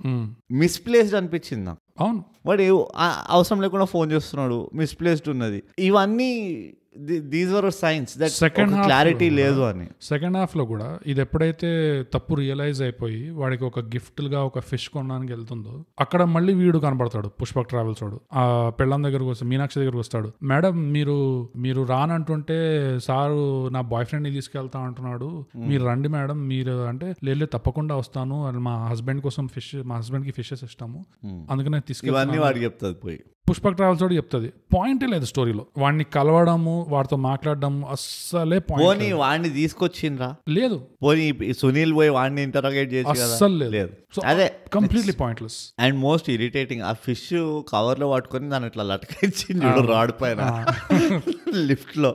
మిస్ప్లేస్డ్ అనిపించింది నాకు. అవును, వాడు అవసరం లేకుండా ఫోన్ చేస్తున్నాడు, మిస్ప్లేస్డ్ ఉన్నది. ఇవన్నీ these were science that second clarity లేదు అని. సెకండ్ హాఫ్ లో కూడా ఇది ఎప్పుడైతే తప్పు రియలైజ్ అయిపోయి వాడికి ఒక గిఫ్ట్ గా ఒక ఫిష్ కొనడానికి వెళ్తుందో, అక్కడ మళ్ళీ వీడు కనబడతాడు పుష్పక్ ట్రావెల్స్ వాడు. ఆ పెళ్ళం దగ్గరకు వస్తాడు, మీనాక్షి దగ్గరకు వస్తాడు. మేడం మీరు రానంటుంటే సారు నా బాయ్ ఫ్రెండ్ ని తీసుకెళ్తా అంటున్నాడు, మీరు రండి మేడం, మీరు అంటే లేదు తప్పకుండా వస్తాను, మా హస్బెండ్ కోసం మా హస్బెండ్ కి ఫిషెస్ ఇష్టము, అందుకనే తీసుకెళ్ళి వాడికి చెప్తాది పోయి. పుష్పక్ ట్రావెల్స్ వాడు చెప్తుంది. పాయింటే లేదు స్టోరీలో, వాడిని కలవడము, వాడితో మాట్లాడడం అస్సలే పాయింట్. వాడిని తీసుకొచ్చిండ్రా లేదు, పోనీ సునీల్ పోయి వాడిని ఇంటరాగేట్ చేసి అస్సలు లేదు. అదే completely pointless and most irritating. ఆ ఫిష్ కవర్ లో పట్టుకొని దాన్ని ఇట్లా లటకించింది రాడ్ పైన లిఫ్ట్ లో.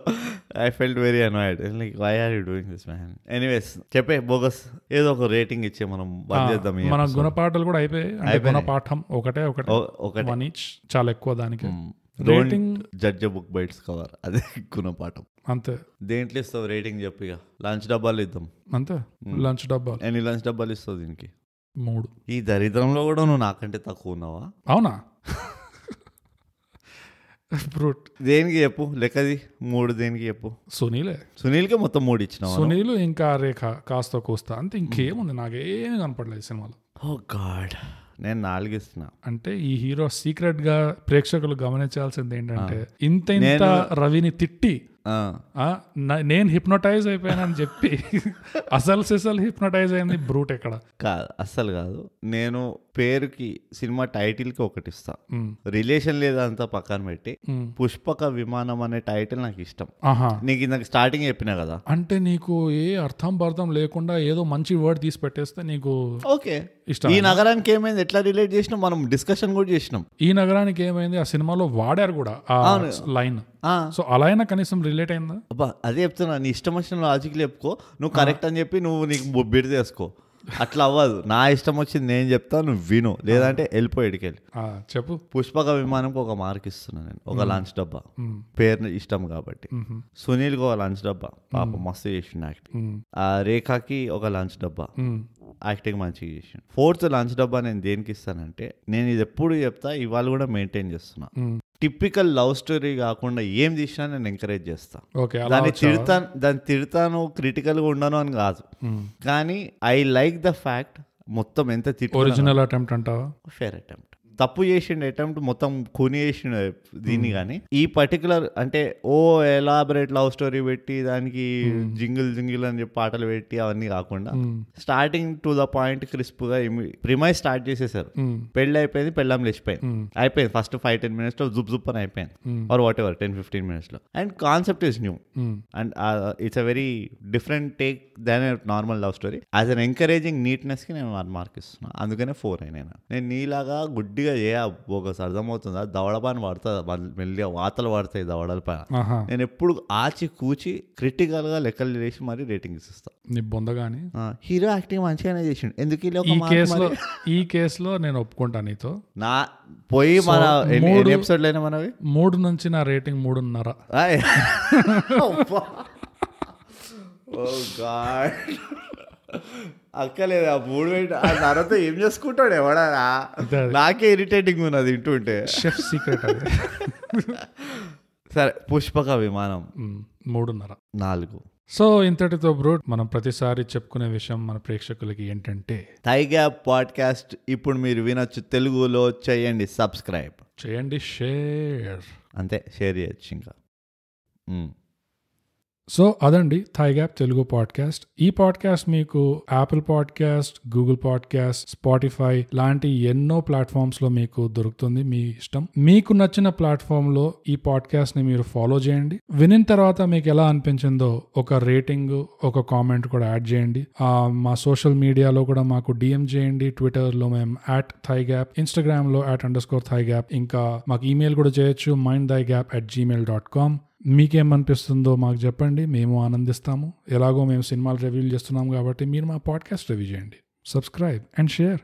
I felt very annoyed, like why are you doing this man. Anyways చెప్పే బోగస్, ఏదో ఒక రేటింగ్ ఇచ్చే మనం బంద్ చేద్దాం. మన గుణపాఠాలు కూడా అయిపోయాయి. గుణపాఠం ఒకటే 1 each, చాలా ఎక్కువ దానికి. Rating judge book by its cover, అదే గుణపాఠం. అంతే. దేంట్లో ఇస్తావు రేటింగ్ చెప్పు. ఇక లంచ్ డబ్బాలు ఇద్దాం. అంతే, లంచ్ డబ్బాలు. ఎన్ని లంచ్ డబ్బాలు ఇస్తావు దీనికి? 3. ఈ దరిద్రంలో కూడా నువ్వు నాకంటే తక్కువ ఉన్నావా? అవునా? బ్రూట్. దేనికి చెప్పు లెక్కది? 3 దేనికి చెప్పు? సునీల్కే మొత్తం 3 ఇచ్చినావు. సునీల్ ఇంకా రేఖ కాస్త కూస్తా అంతే, ఇంకేముంది నాకేమీ కనపడలేదు సినిమాలో. ఓ గాడ్, నేను 4 ఇస్తున్నా. అంటే ఈ హీరో సీక్రెట్ గా ప్రేక్షకులు గమనించాల్సింది ఏంటంటే, ఇంత రవిని తిట్టి నేను హిప్నోటైజ్ అయిపోయానని చెప్పి అసలు హిప్నోటైజ్ అయింది బ్రూట్ ఎక్కడ? కాదు, అస్సలు కాదు. నేను పేరుకి సినిమా టైటిల్ కి ఒకటి ఇస్తా, రిలేషన్ లేదంతా పక్కన పెట్టి పుష్పక విమానం అనే టైటిల్ నాకు ఇష్టం. నీకు ఇందాక స్టార్టింగ్ చెప్పినా కదా, అంటే నీకు ఏ అర్థం పర్థం లేకుండా ఏదో మంచి వర్డ్ తీసి పెట్టేస్తే నీకు ఓకే ఇష్టం. ఈ నగరానికి ఏమైంది, ఎట్లా రిలేట్ చేసినాం, మనం డిస్కషన్ కూడా చేసినాం. ఈ నగరానికి ఏమైంది, ఆ సినిమాలో వాడారు కూడా ఆ లైన్. సో అలా అయినా కనీసం రిలేట్ అయిందా? అబ్బా అదే చెప్తున్నా, నీ ఇష్టం వచ్చిన లాజిక్ చెప్పుకో, నువ్వు కరెక్ట్ అని చెప్పి నువ్వు నీకు బిడ్ చేసుకో. అట్లా అవ్వదు. నా ఇష్టం వచ్చింది నేను చెప్తా, నువ్వు విను, లేదంటే వెళ్ళిపోయి చెప్పు. పుష్పక విమానంకి ఒక మార్క్ ఇస్తున్నా నేను, ఒక లంచ్ డబ్బా. పేరు ఇష్టం కాబట్టి. సునీల్కి ఒక లంచ్ డబ్బా, పాప మస్తు చేసిండు యాక్టింగ్. రేఖకి ఒక లంచ్ డబ్బా, యాక్టింగ్ మంచిగా చేసిండు. 4th లంచ్ డబ్బా నేను దేనికి ఇస్తానంటే, నేను ఇది ఎప్పుడు చెప్తా, ఇవాళ కూడా మెయింటైన్ చేస్తున్నా, టిపికల్ లవ్ స్టోరీ కాకుండా ఏం తీసినా నేను ఎంకరేజ్ చేస్తా. దాన్ని తిడతాను, క్రిటికల్ గా ఉండను అని కాదు, కానీ ఐ లైక్ ద ఫ్యాక్ట్ మొత్తం ఎంత ఒరిజినల్ అటెంప్ట్ అంటావా, ఫేర్ అటెంప్ట్. తప్పు చేసిండు అటెంప్ట్, మొత్తం కూని చేసిండు దీన్ని. కానీ ఈ పర్టికులర్ అంటే ఎలాబరేట్ లవ్ స్టోరీ పెట్టి దానికి జింగిల్ అని చెప్పి పాటలు పెట్టి అవన్నీ కాకుండా starting to the point crisp గా ప్రిమైజ్ స్టార్ట్ చేసేసారు. పెళ్లి అయిపోయింది, పెళ్ళాం లేచిపోయింది, అయిపోయింది. ఫస్ట్ 5-10 minutes లో జుప్ అని అయిపోయింది, ఆర్ వాట్ ఎవర్ 10-15 minutes లో. And concept is new and it's a very different take than normal love story. As an encouraging neatness కి నేను 1 మార్క్ ఇస్తున్నా. అందుకనే 4 అయినా. నేను నీలాగా గుడ్డిగా బోగస్ అర్థమవుతుందా, దవడపాని పడుతుంది, మెల్లిగా వాతలు పడతాయి దవడల పైన. నేను ఎప్పుడు ఆచి కూచి క్రిటికల్ గా లెక్కలు చేసి మరి రేటింగ్ ఇస్తా. నీ బొందగాని హీరో యాక్టింగ్ మంచిగానే చేసిండు. ఎందుకు ఈ కేసులో నేను ఒప్పుకుంటా నీతో. నా పోయి మన ఎపిసోడ్లు అయినా మనవి 3 నుంచి నా రేటింగ్ 3.5. అక్కలేదు ఆ 3 తర్వాత ఏం చేసుకుంటాడు ఎవడా, నాకే ఇరిటేటింగ్ ఉన్నది వింటుంటే. షెఫ్ సీక్రెట్ అది. సరే, పుష్పక విమానం 3.5. 4. సో ఇంతటితో బ్రూట్ మనం ప్రతిసారి చెప్పుకునే విషయం మన ప్రేక్షకులకి ఏంటంటే, థై గ్యాప్ పాడ్కాస్ట్ ఇప్పుడు మీరు వినొచ్చు తెలుగులో. చేయండి సబ్స్క్రైబ్, చేయండి షేర్, అంతే, షేర్ చేయొచ్చు ఇంకా. సో అదండి థై గ్యాప్ తెలుగు పాడ్కాస్ట్. ఈ పాడ్కాస్ట్ మీకు Apple podcast, Google podcast, Spotify లాంటి ఎన్నో ప్లాట్ఫామ్స్ లో మీకు దొరుకుతుంది. మీ ఇష్టం, మీకు నచ్చిన ప్లాట్ఫామ్ లో ఈ పాడ్కాస్ట్ ని మీరు ఫాలో చేయండి. వినిన తర్వాత మీకు ఎలా అనిపించిందో ఒక రేటింగ్, ఒక కామెంట్ కూడా యాడ్ చేయండి. మా సోషల్ మీడియాలో కూడా మాకు DM చేయండి. ట్విట్టర్ లో మేము @thigap, ఇన్స్టాగ్రామ్ లో @_thigap, ఇంకా మాకు ఈమెయిల్ కూడా చేయొచ్చు mindthigap@gmail.com. మీకేమనిపిస్తుందో మాకు చెప్పండి, మేము ఆనందిస్తాము. ఎలాగో మేము సినిమాలు రివ్యూలు చేస్తున్నాం కాబట్టి మీరు మా పాడ్కాస్ట్ రివ్యూ చేయండి, సబ్స్క్రైబ్ అండ్ షేర్.